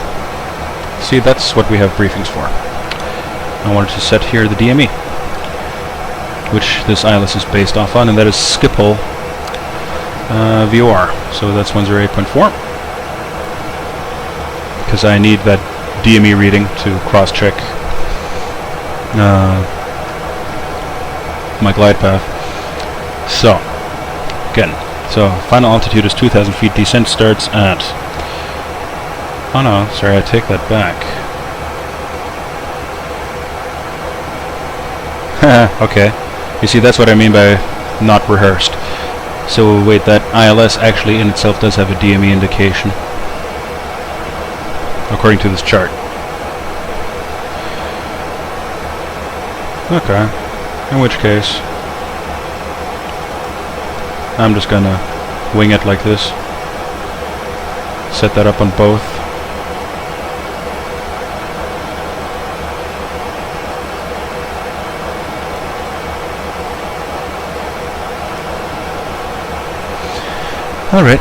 See, that's what we have briefings for. I wanted to set here the DME, which this ILS is based off on, and that is Schiphol VOR. So that's 108.4. Because I need that DME reading to cross-check my glide path. So, again, so final altitude is 2,000 feet. Descent starts at... Oh no, sorry, I take that back. Okay. You see, that's what I mean by not rehearsed. So wait, that ILS actually in itself does have a DME indication, according to this chart. Okay. In which case, I'm just gonna wing it like this. Set that up on both. Alright,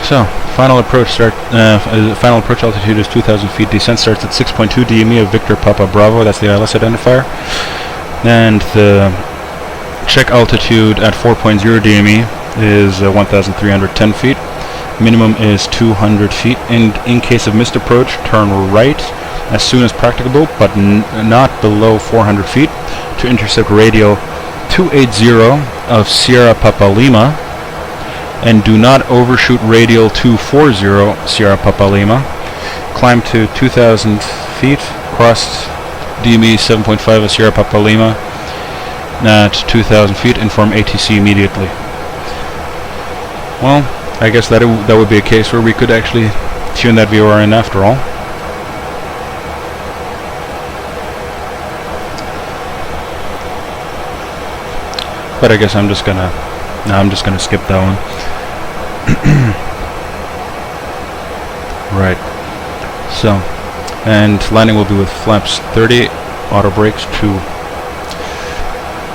so final approach altitude is 2,000 feet. Descent starts at 6.2 DME of Victor Papa Bravo. That's the ILS identifier. And the check altitude at 4.0 DME is 1,310 feet. Minimum is 200 feet. And in case of missed approach, turn right as soon as practicable, but not below 400 feet to intercept radial 280 of Sierra Papa Lima. And do not overshoot radial 240 Sierra Papa Lima. Climb to 2,000 feet, cross DME 7.5 of Sierra Papa Lima at 2,000 feet, inform ATC immediately. Well, I guess that would be a case where we could actually tune that VOR in after all. But I guess I'm just gonna skip that one. Right. So, and landing will be with flaps 30, auto brakes 2.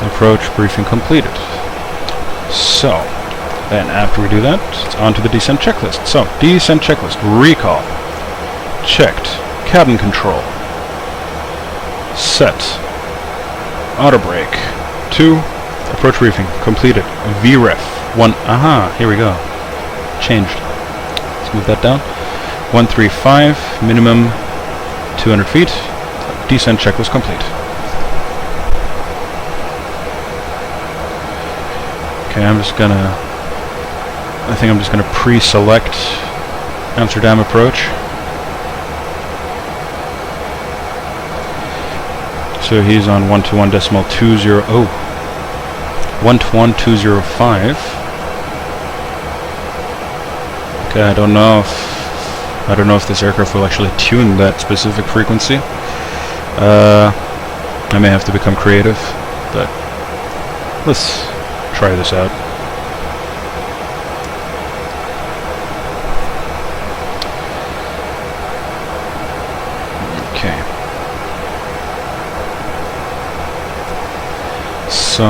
Approach briefing completed. So, then after we do that, it's on to the descent checklist. So, descent checklist. Recall. Checked. Cabin control. Set. Auto brake 2. Approach briefing completed. VREF 1. Here we go. Changed. Let's move that down. 135, minimum 200 feet. Descent checklist complete. Okay, I think I'm just gonna pre-select Amsterdam approach. So he's on 121.20. 121.205. Okay, I don't know if this aircraft will actually tune that specific frequency. I may have to become creative, but let's try this out. Okay. So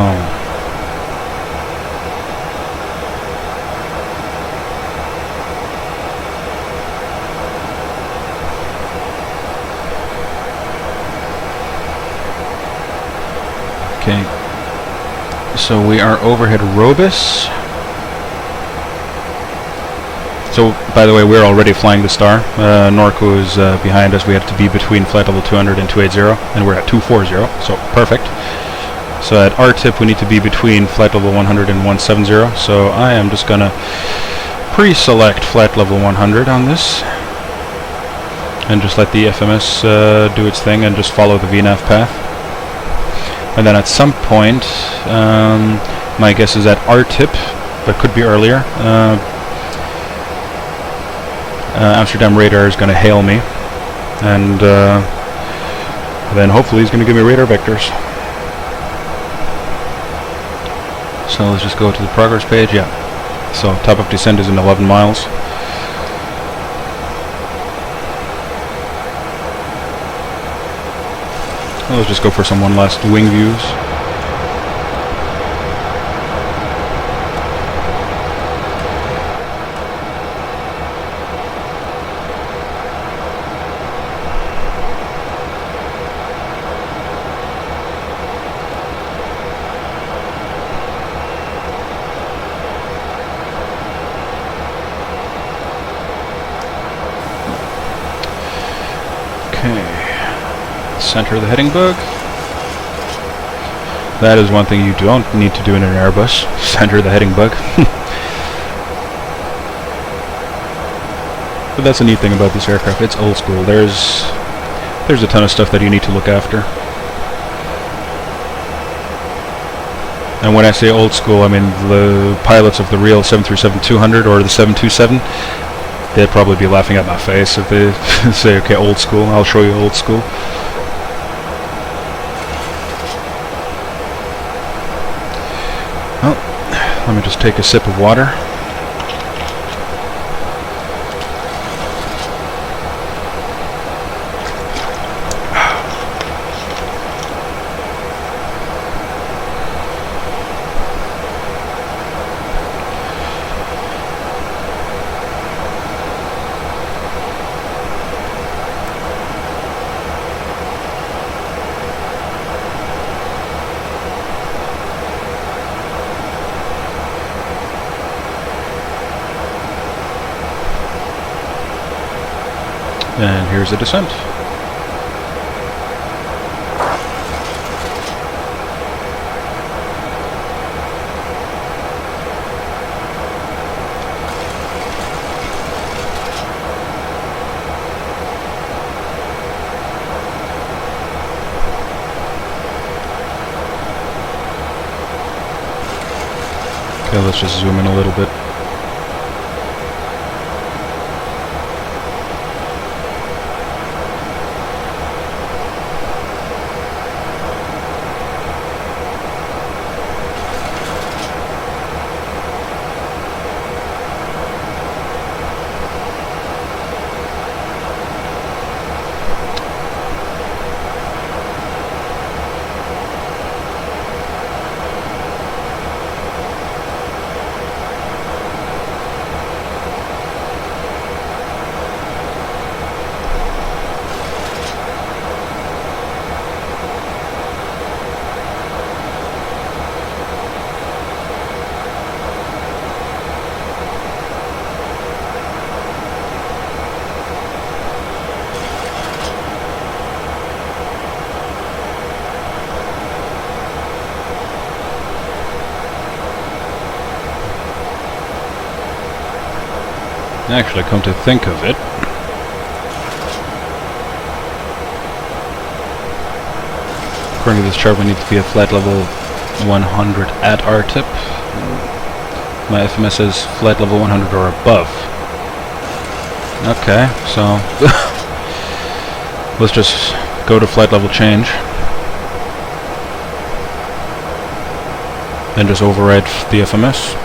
okay, so we are overhead Robus. So, by the way, we're already flying the Star. Norco is behind us. We had to be between flight level 200 and 280, and we're at 240, so perfect. So at R-tip, we need to be between flight level 100 and 170, so I am just going to pre-select flight level 100 on this, and just let the FMS do its thing, and just follow the VNAV path. And then at some point, my guess is at R-tip, but could be earlier, Amsterdam radar is going to hail me, and then hopefully he's going to give me radar vectors. So let's just go to the progress page. Yeah, so top of descent is in 11 miles. Well, let's just go for some one last wing views. Center the heading bug. That is one thing you don't need to do in an Airbus. Center the heading bug. But that's a neat thing about this aircraft. It's old school. There's a ton of stuff that you need to look after. And when I say old school, I mean the pilots of the real 737-200 or the 727. They'd probably be laughing at my face if they say, okay, old school. I'll show you old school. Let me just take a sip of water. And here's the descent. Okay, let's just zoom in a little bit. Actually, come to think of it, according to this chart, we need to be at flight level 100 at R-tip. My FMS says flight level 100 or above. Okay, so let's just go to flight level change and just override the FMS.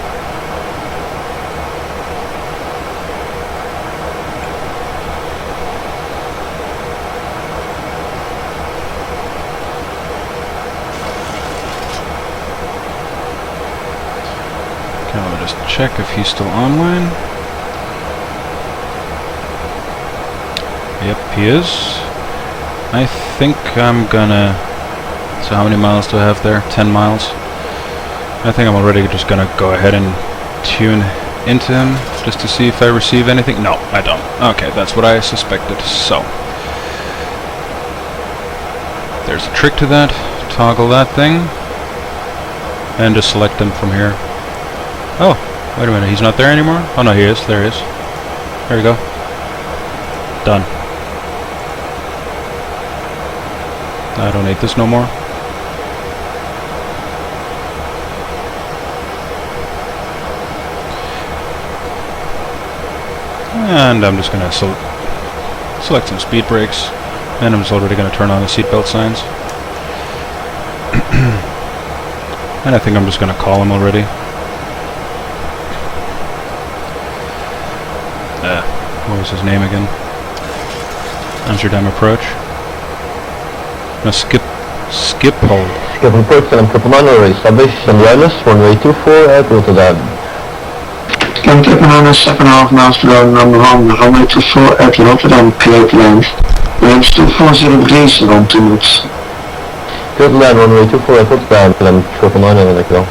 I'll just check if he's still online. Yep, he is. I think I'm gonna... So how many miles do I have there? 10 miles. I think I'm already just gonna go ahead and tune into him just to see if I receive anything. No, I don't. Okay, that's what I suspected. So there's a trick to that. Toggle that thing and just select him from here. Oh, wait a minute, he's not there anymore? Oh no, he is. There he is. There we go. Done. I don't need this no more. And I'm just going to select some speed brakes, and I'm just already going to turn on the seatbelt signs. And I think I'm just going to call him already. What was his name again? Amsterdam approach. No, skip hold. Skip approach and Copenhagen establish and wireless runway 24 at Rotterdam. Can Copenhagen 7.5 miles to go, number 1, runway 24 at Rotterdam, clear to land. Range 240 degrees, rond 2 knots. Clear to land, runway 24 at Rotterdam, and Copenhagen, dankjewel.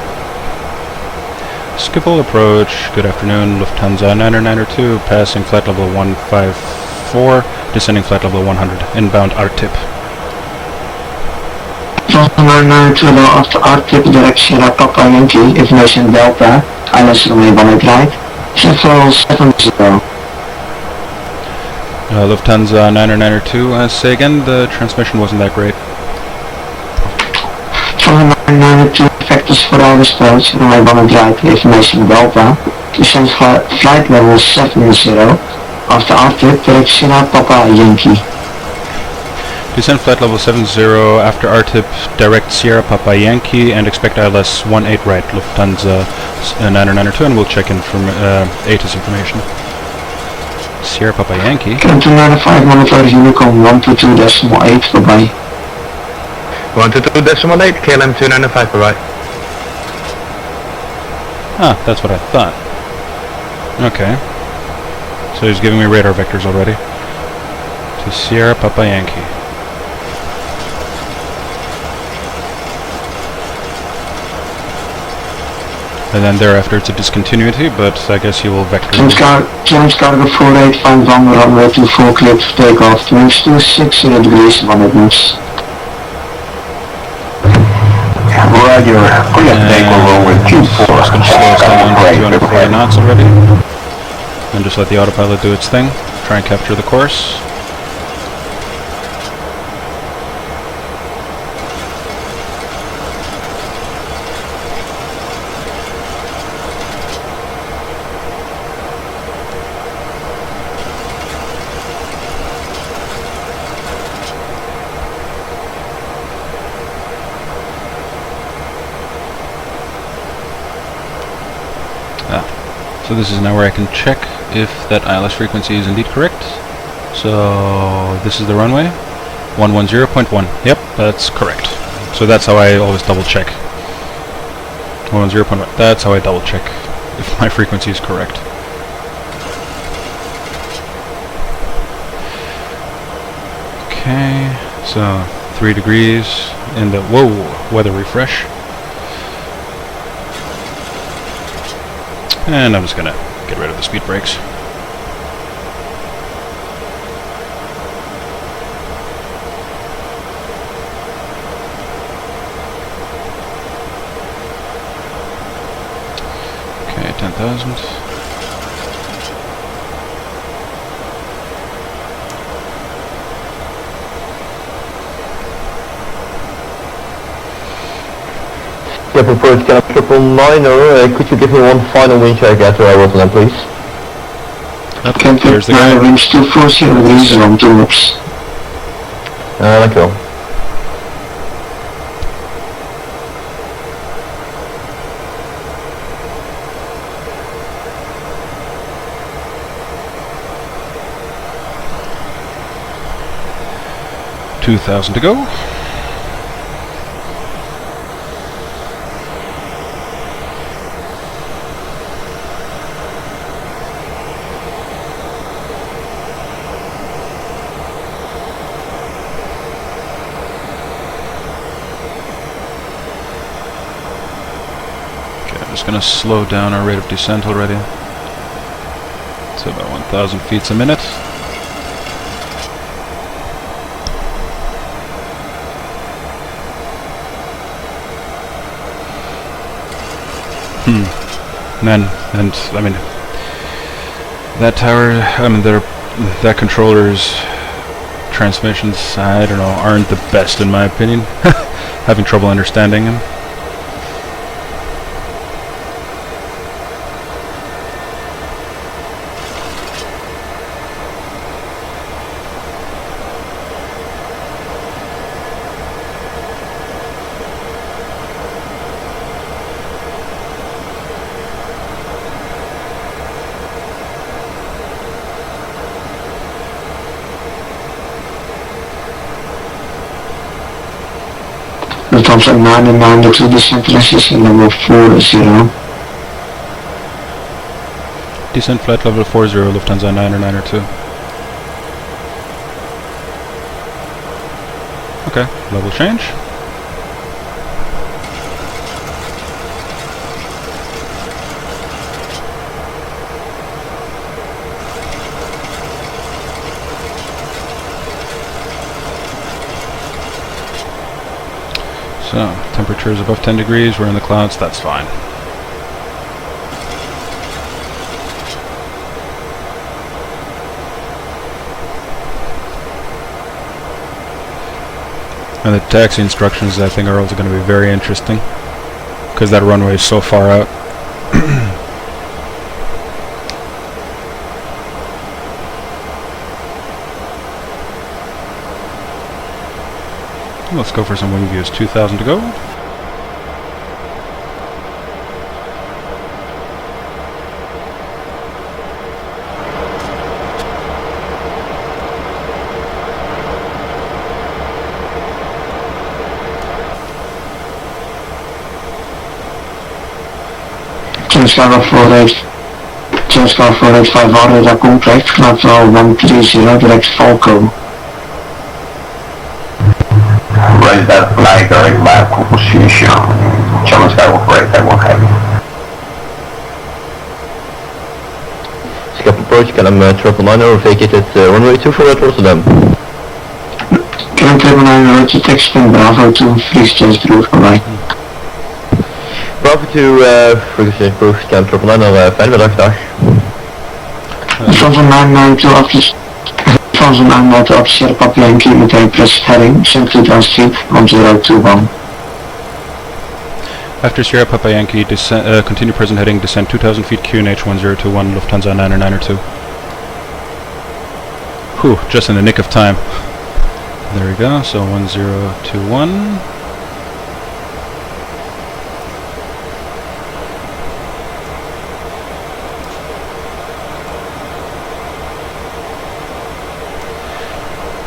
Schiphol approach, good afternoon, Lufthansa 992, passing flight level 154, descending flight level 100, inbound RTIP. Lufthansa 992, after RTIP, direct Sierra Papa Yankee, information Delta, ILS runway 18 right, Schiphol 70. Lufthansa 992, say again, the transmission wasn't that great. Lufthansa 992, factors for all response, runway 18 right, information Delta, descend flight level 70, after RTIP, direct Sierra Papa Yankee. Descend flight level 70 after RTIP, direct Sierra Papa Yankee, and expect ILS 18 right, Lufthansa 992, and we'll check in from ATIS information. Sierra Papa Yankee. Currently 95 monitor Unicom 122.8, bye-bye. 122.8, KLM 295, bye-bye. Ah, that's what I thought. Okay. So he's giving me radar vectors already. To Sierra Papa Yankee. And then thereafter it's a discontinuity, but I guess he will vector. James Cargo 4851, runway 24, clear to takeoff, winds 260 degrees, 100 knots. Roger, clear to take over with Q4. Just going to slow us down to 240 knots already. And just let the autopilot do its thing. Try and capture the course. So this is now where I can check if that ILS frequency is indeed correct. So this is the runway, 110.1. Yep, that's correct. So that's how I always double check. 110.1. That's how I double check if my frequency is correct. Okay, so 3 degrees in the weather refresh. And I'm just gonna get rid of the speed brakes. Okay, 10,000. Approach Cap 999, could you give me one final wind check at Rotterdam, please? Okay, here's the guy. Winds 240 degrees, rond 2 knots. Dankjewel. $2,000 to go. just gonna slow down our rate of descent already. It's about 1,000 feet a minute. And I mean, that tower, I mean, that controller's transmissions, I don't know, aren't the best in my opinion. Having trouble understanding them. Lufthansa 9 to descent position number 40. Descent flight level 40, Lufthansa 902. Okay, level change. So, temperature is above 10 degrees, we're in the clouds, that's fine. And the taxi instructions, I think, are also going to be very interesting, because that runway is so far out. Let's go for some wing views. 2,000 to go. Change car 485 dat komt rechts, gaat al 130 direct Falco. Raise that flag during lap position. Challenge that will break that one heavy. Skip approach, KLM 999 vacated runway 24 at Rotterdam. KLM 999 to text in Bravo 2, freeze change route voorbij. Bravo 2, frequency approach, KLM 999, fijne middag, dag. Lufthansa 992 Lufthansa 992 officiële Papa Yankee meteen press heading, St. Cloud Street, 1021. After Sierra Papa Yankee, continue present heading, descend 2,000 feet QNH 1021, Lufthansa 902. Whew, just in the nick of time. There we go, so 1021.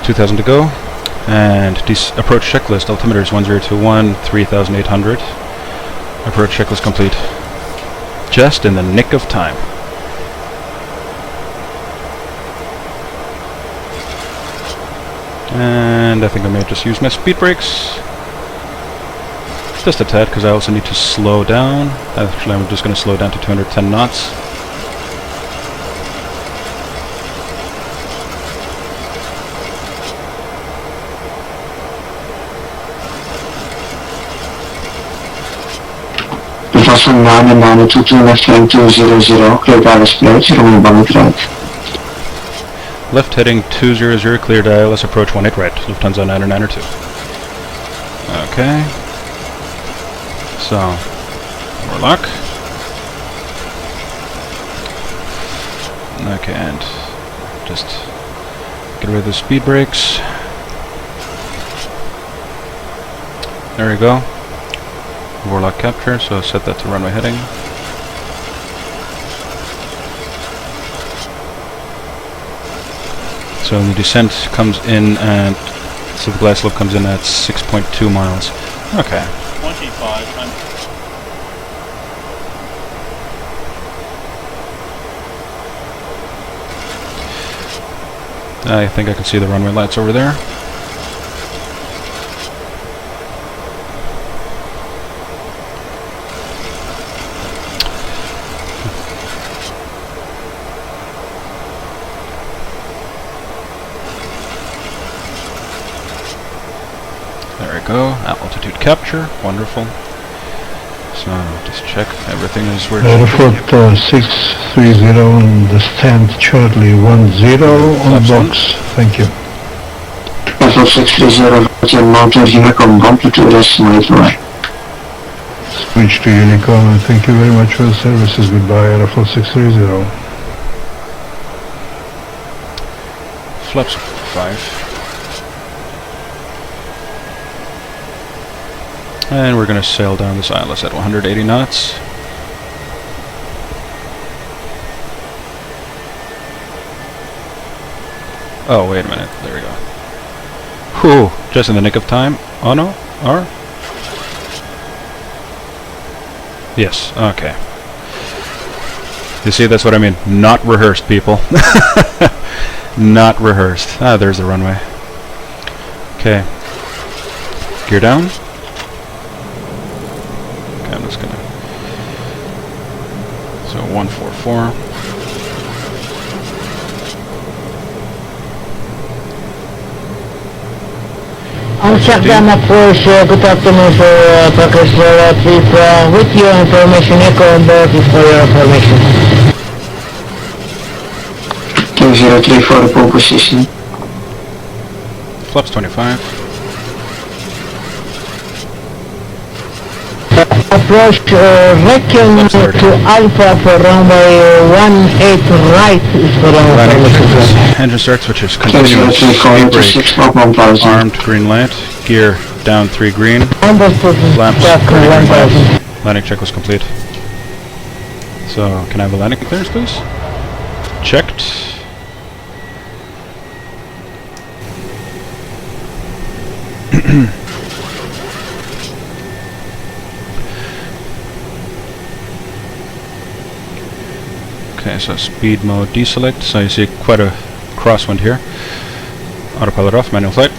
$2,000 to go, and approach checklist, altimeters 1021, 3,800. Approach checklist complete. Just in the nick of time. And I think I may just use my speed brakes. Just a tad, because I also need to slow down. Actually, I'm just going to slow down to 210 knots. Lufthansa 992 clear ILS approach, runway 18 right. Left heading 200, cleared ILS approach 18 right, Lufthansa 992. Okay. So, more luck. Okay, and just get rid of the speed brakes. There we go. Warlock capture, so set that to runway heading. So the descent comes in at, so the glass slope comes in at 6.2 miles. Okay. 25. I think I can see the runway lights over there. go. Altitude capture, wonderful. So just check everything is where Airport 630 on the stand Charlie 10 on box. Thank you. Airport 630 mounted Unicom amplitude estimate right. Switch to Unicom and thank you very much for the services. Goodbye, Airport 630. Flaps 5. And we're going to sail down this ILS at 180 knots. Oh, wait a minute. There we go. Whew, just in the nick of time. Oh no, or? Yes, okay. You see, that's what I mean. Not rehearsed, people. Not rehearsed. Ah, there's the runway. Okay. Gear down. Okay, I'm just gonna... So, 144. Amsterdam approach, good afternoon for Packers V4. With your information, echo on board is for your information. 203 for the pole position. Flaps 25. Approach reckon to Alpha for runway 18 right is for your information. Engine start switches. Continuous speed brake. Armed green light. Gear down 3 green. Flaps 35. Landing check was complete. So, can I have a landing clearance, please? Checked. Okay, so speed mode deselect. So you see quite a crosswind here. Autopilot off, manual flight.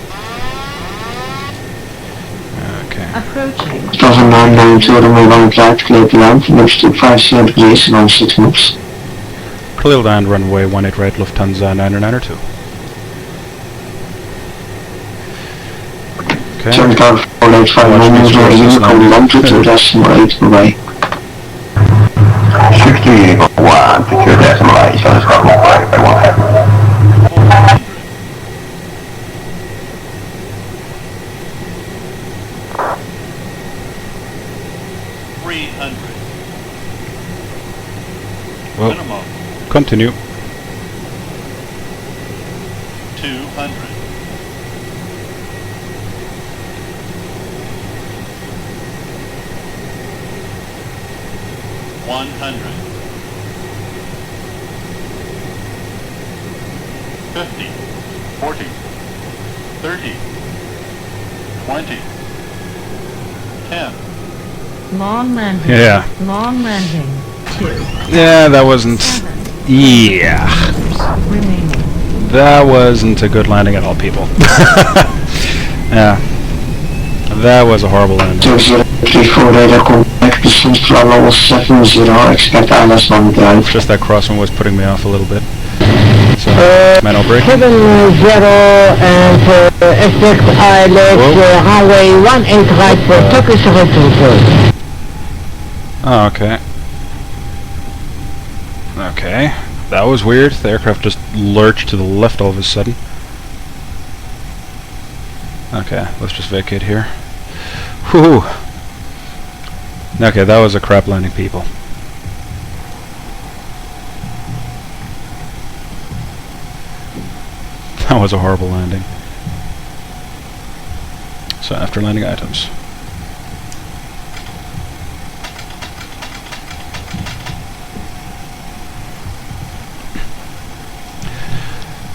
Okay. Approaching. 2092 to move on flight, clear to land, next to 5 degrees around 6 knots. Clear land, runway 18 right, Lufthansa 992. Okay. Turn car 485 minutes, or Unicom longitude decimal 8 away. 60 Unicorn 1, secure decimal 8, so let's go to flight if I want to. Well, continue. 200. 100. 50. 40. 30. 20. 10. Long landing. Yeah. Long landing. 2. Yeah, that wasn't... Yeah. Remaining. That wasn't a good landing at all, people. Yeah. That was a horrible landing. 203 radar contact, distance to level 70, expect ILS 1 drive. Just that crosswind was putting me off a little bit. So, manual brake. 70 and expect ILS runway 18 right for Turkish Airlines. Oh, okay. Okay. That was weird. The aircraft just lurched to the left all of a sudden. Okay, let's just vacate here. Whew. Okay, that was a crap landing, people. That was a horrible landing. So, after landing items.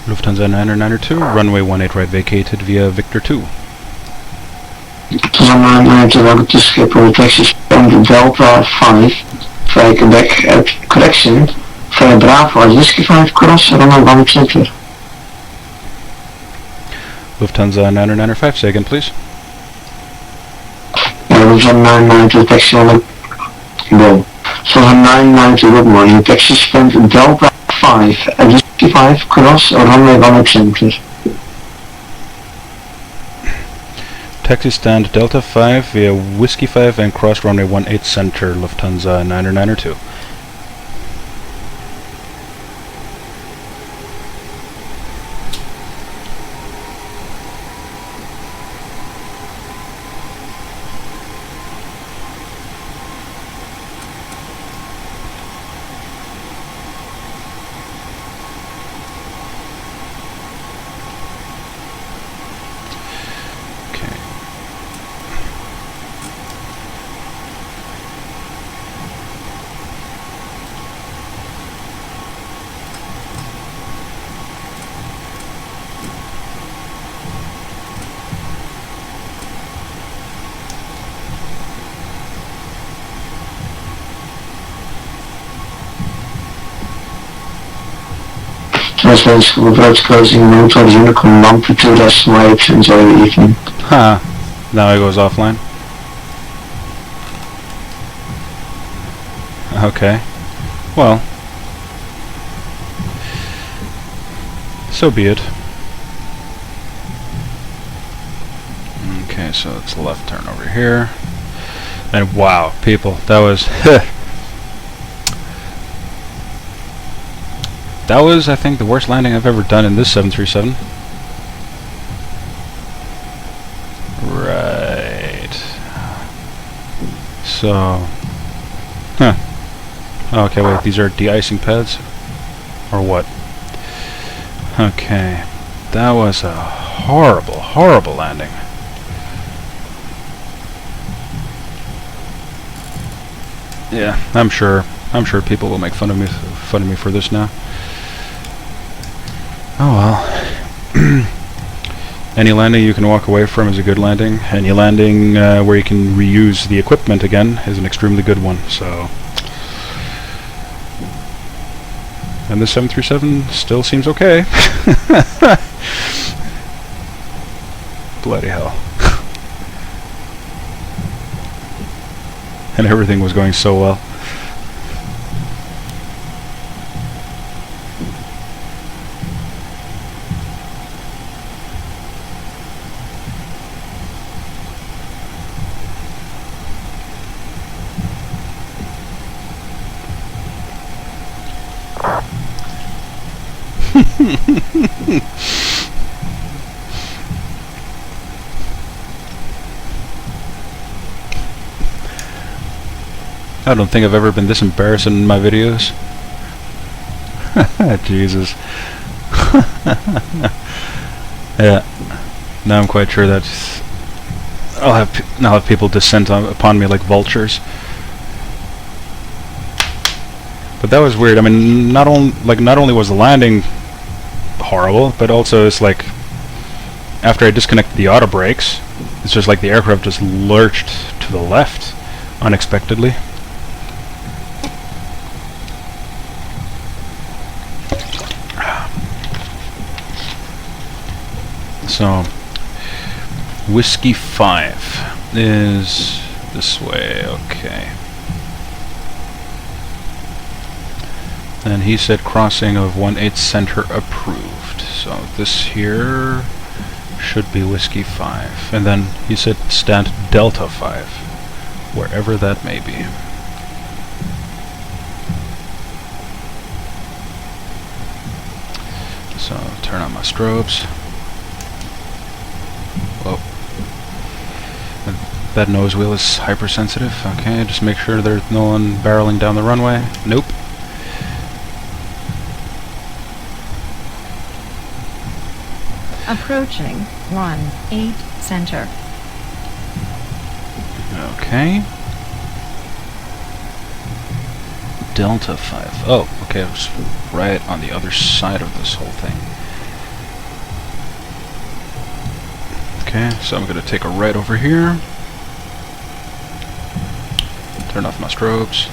Lufthansa 992, runway 18 right vacated via Victor 2. 2092 welcome to Schiphol, taxi on Delta 5, via Quebec at correction, via Bravo, Whiskey 5 cross, runway 1 center. Lufthansa 995, say again please. Lufthansa 992 taxi on the go. So 992 good morning, taxi spent Delta 5 at Whiskey 5 cross, runway 1 center. Taxi stand Delta 5 via Whiskey 5 and cross runway 18 center, Lufthansa 992. Translation reverts closing route on Unicum amplitude SMH. Enjoy the evening. Huh. Now it goes offline. Okay. Well. So be it. Okay, so it's left turn over here. And wow, people, that was... That was, I think, the worst landing I've ever done in this 737. Right. So... Huh. Okay, wait, these are de-icing pads? Or what? Okay. That was a horrible, horrible landing. Yeah, I'm sure people will make fun of me for this now. Oh well. Any landing you can walk away from is a good landing. Any landing where you can reuse the equipment again is an extremely good one. So, and this 737 still seems okay. Bloody hell. And everything was going so well. I don't think I've ever been this embarrassed in my videos. Jesus. Yeah. Now I'm quite sure that I'll have people descend upon me like vultures. But that was weird. I mean, not only was the landing horrible, but also it's like after I disconnected the auto brakes, it's just like the aircraft just lurched to the left unexpectedly. So, Whiskey 5 is this way, okay. And he said crossing of 18 center approved. So this here should be Whiskey 5. And then he said stand Delta 5, wherever that may be. So turn on my strobes. Whoa. That nose wheel is hypersensitive. Okay, just make sure there's no one barreling down the runway. Nope. Approaching 18 center. Okay. Delta 5. Oh, okay, it was right on the other side of this whole thing. Okay, so I'm going to take a right over here. Turn off my strobes.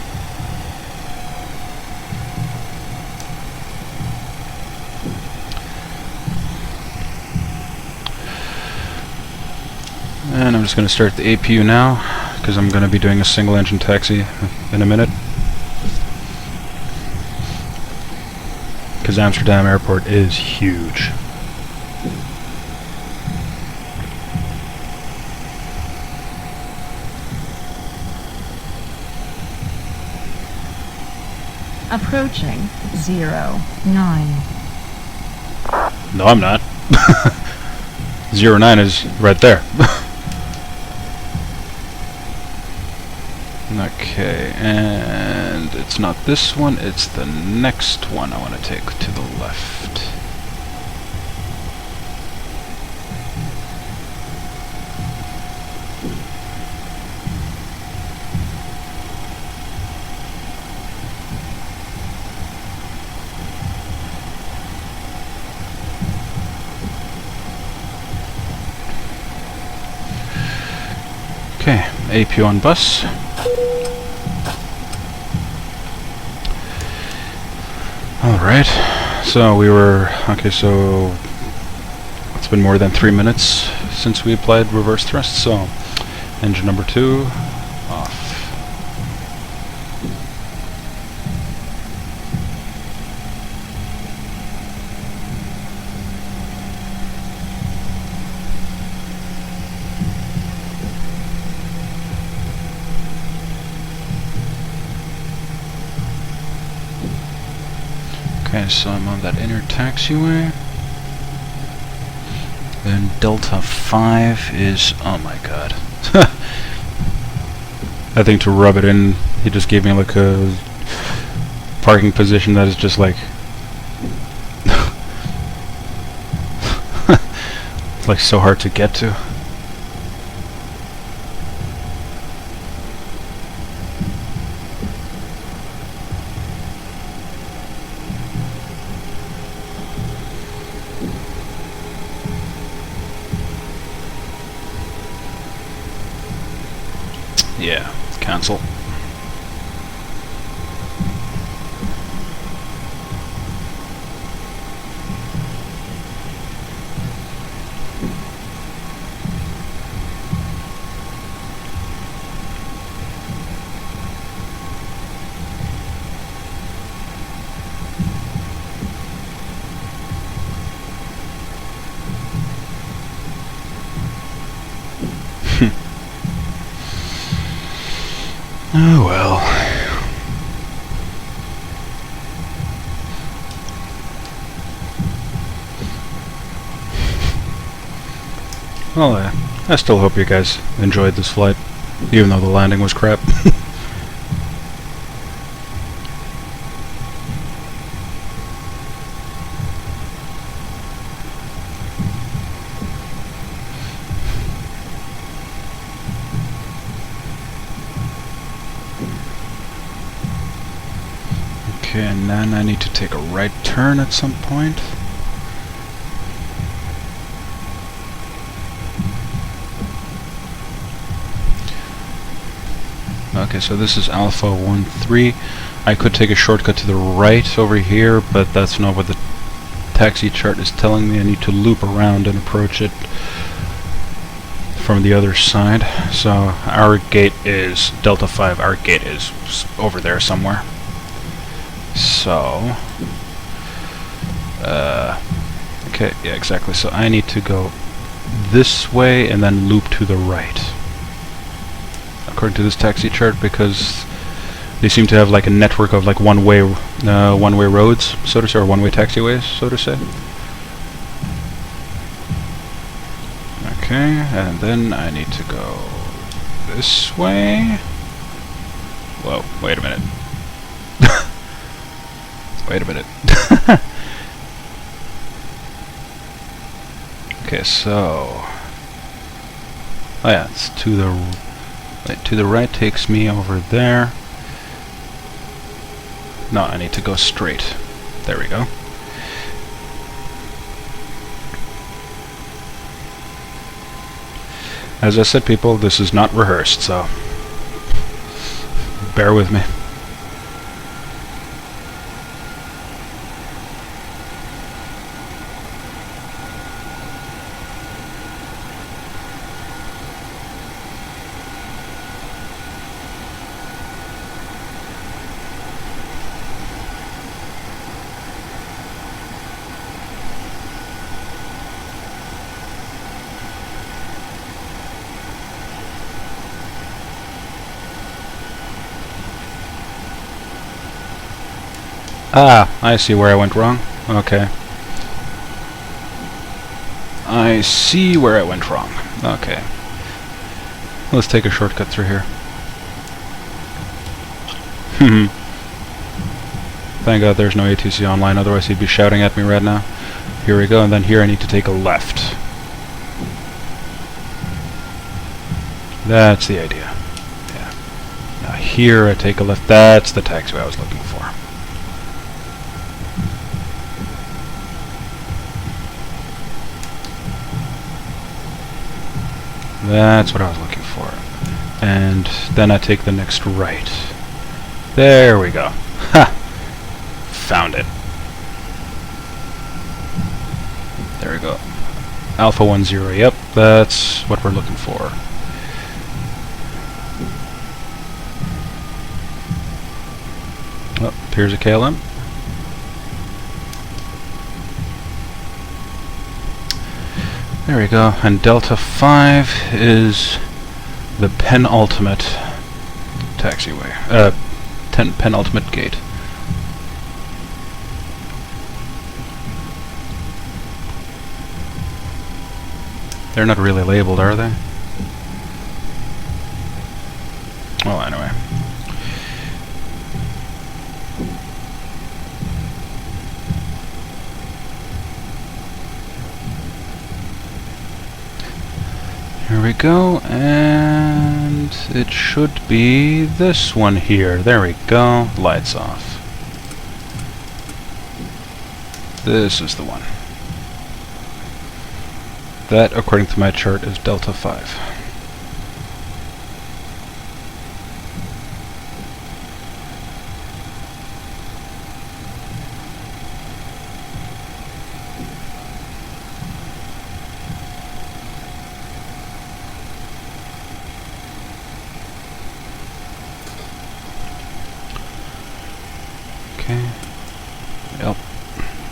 And I'm just going to start the APU now, because I'm going to be doing a single engine taxi in a minute. Because Amsterdam airport is huge. Approaching 09. No, I'm not. 09 is right there. Okay, and it's not this one, it's the next one I want to take to the left. Okay, AP on bus. Alright, so we were, okay, so it's been more than 3 minutes since we applied reverse thrust, so engine number 2 off. Okay, so I'm on that inner taxiway. Then Delta 5 is... oh my god. I think to rub it in, he just gave me like a parking position that is just like... like so hard to get to. Yeah, cancel. Oh well. Well, I still hope you guys enjoyed this flight, even though the landing was crap. Okay, and then I need to take a right turn at some point. Okay, so this is Alpha 13. I could take a shortcut to the right over here, but that's not what the taxi chart is telling me. I need to loop around and approach it from the other side. So our gate is Delta 5. Our gate is over there somewhere. So, okay, yeah, exactly. So I need to go this way and then loop to the right, according to this taxi chart, because they seem to have like a network of like one-way roads, so to say, or one-way taxiways, so to say. Okay, and then I need to go this way. Whoa, wait a minute. Wait a minute. Okay, so... oh yeah, it's to the right takes me over there. No, I need to go straight. There we go. As I said, people, this is not rehearsed, so bear with me. Ah, I see where I went wrong. Okay. I see where I went wrong. Okay. Let's take a shortcut through here. Thank God there's no ATC online, otherwise he'd be shouting at me right now. Here we go, and then here I need to take a left. That's the idea. Yeah. Now here I take a left. That's the taxiway I was looking for. That's what I was looking for. And then I take the next right. There we go. Ha! Found it. There we go. Alpha 10. Yep, that's what we're looking for. Oh, here's a KLM. There we go. And Delta 5 is the penultimate taxiway. Penultimate gate. They're not really labeled, are they? Well, anyway. Here we go, and it should be this one here. There we go. Lights off. This is the one. That, according to my chart, is Delta 5. Okay. Yep.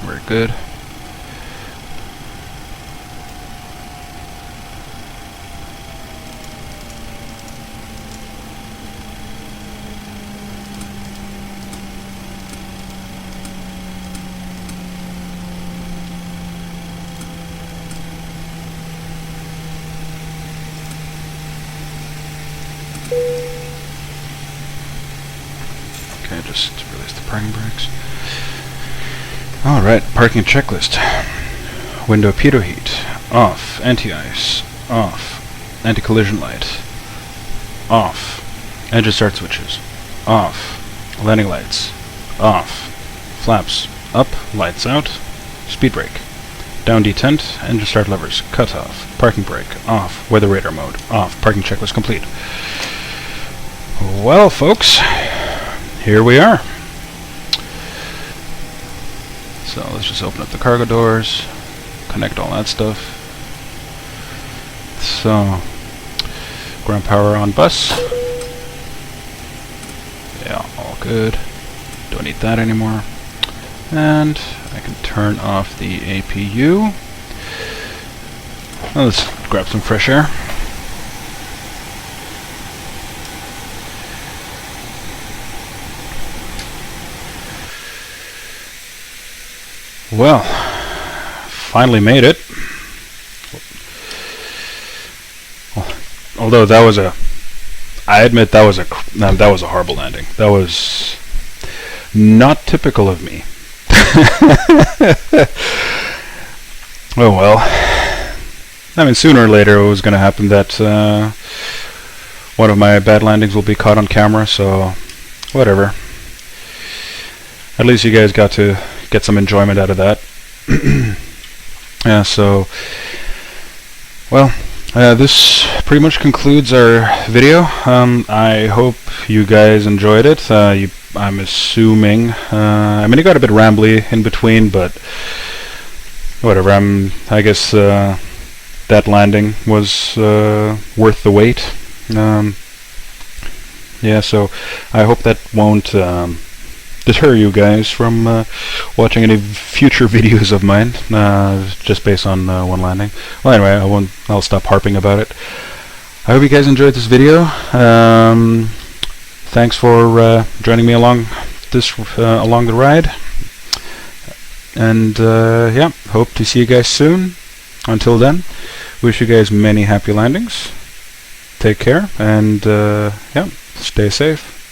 We're good. Okay, just release the parking brakes. Alright, parking checklist. Window pitot heat. Off. Anti-ice. Off. Anti-collision light. Off. Engine start switches. Off. Landing lights. Off. Flaps up. Lights out. Speed brake. Down detent. Engine start levers. Cut off. Parking brake. Off. Weather radar mode. Off. Parking checklist complete. Well, folks, here we are. So let's just open up the cargo doors, connect all that stuff. So, ground power on bus. Yeah, all good. Don't need that anymore. And I can turn off the APU. Now let's grab some fresh air. Well, finally made it. Although that was I admit that was a horrible landing. That was not typical of me. Oh well. I mean, sooner or later it was going to happen that one of my bad landings will be caught on camera, so whatever. At least you guys got to get some enjoyment out of that. Yeah, so, well, this pretty much concludes our video. I hope you guys enjoyed it. I'm assuming, I mean, it got a bit rambly in between, but whatever. I guess that landing was worth the wait. Yeah, so I hope that won't deter you guys from watching any future videos of mine, just based on one landing. Well, anyway, I'll stop harping about it. I hope you guys enjoyed this video. Thanks for joining me along the ride, And yeah, hope to see you guys soon. Until then, wish you guys many happy landings. Take care, and yeah, stay safe.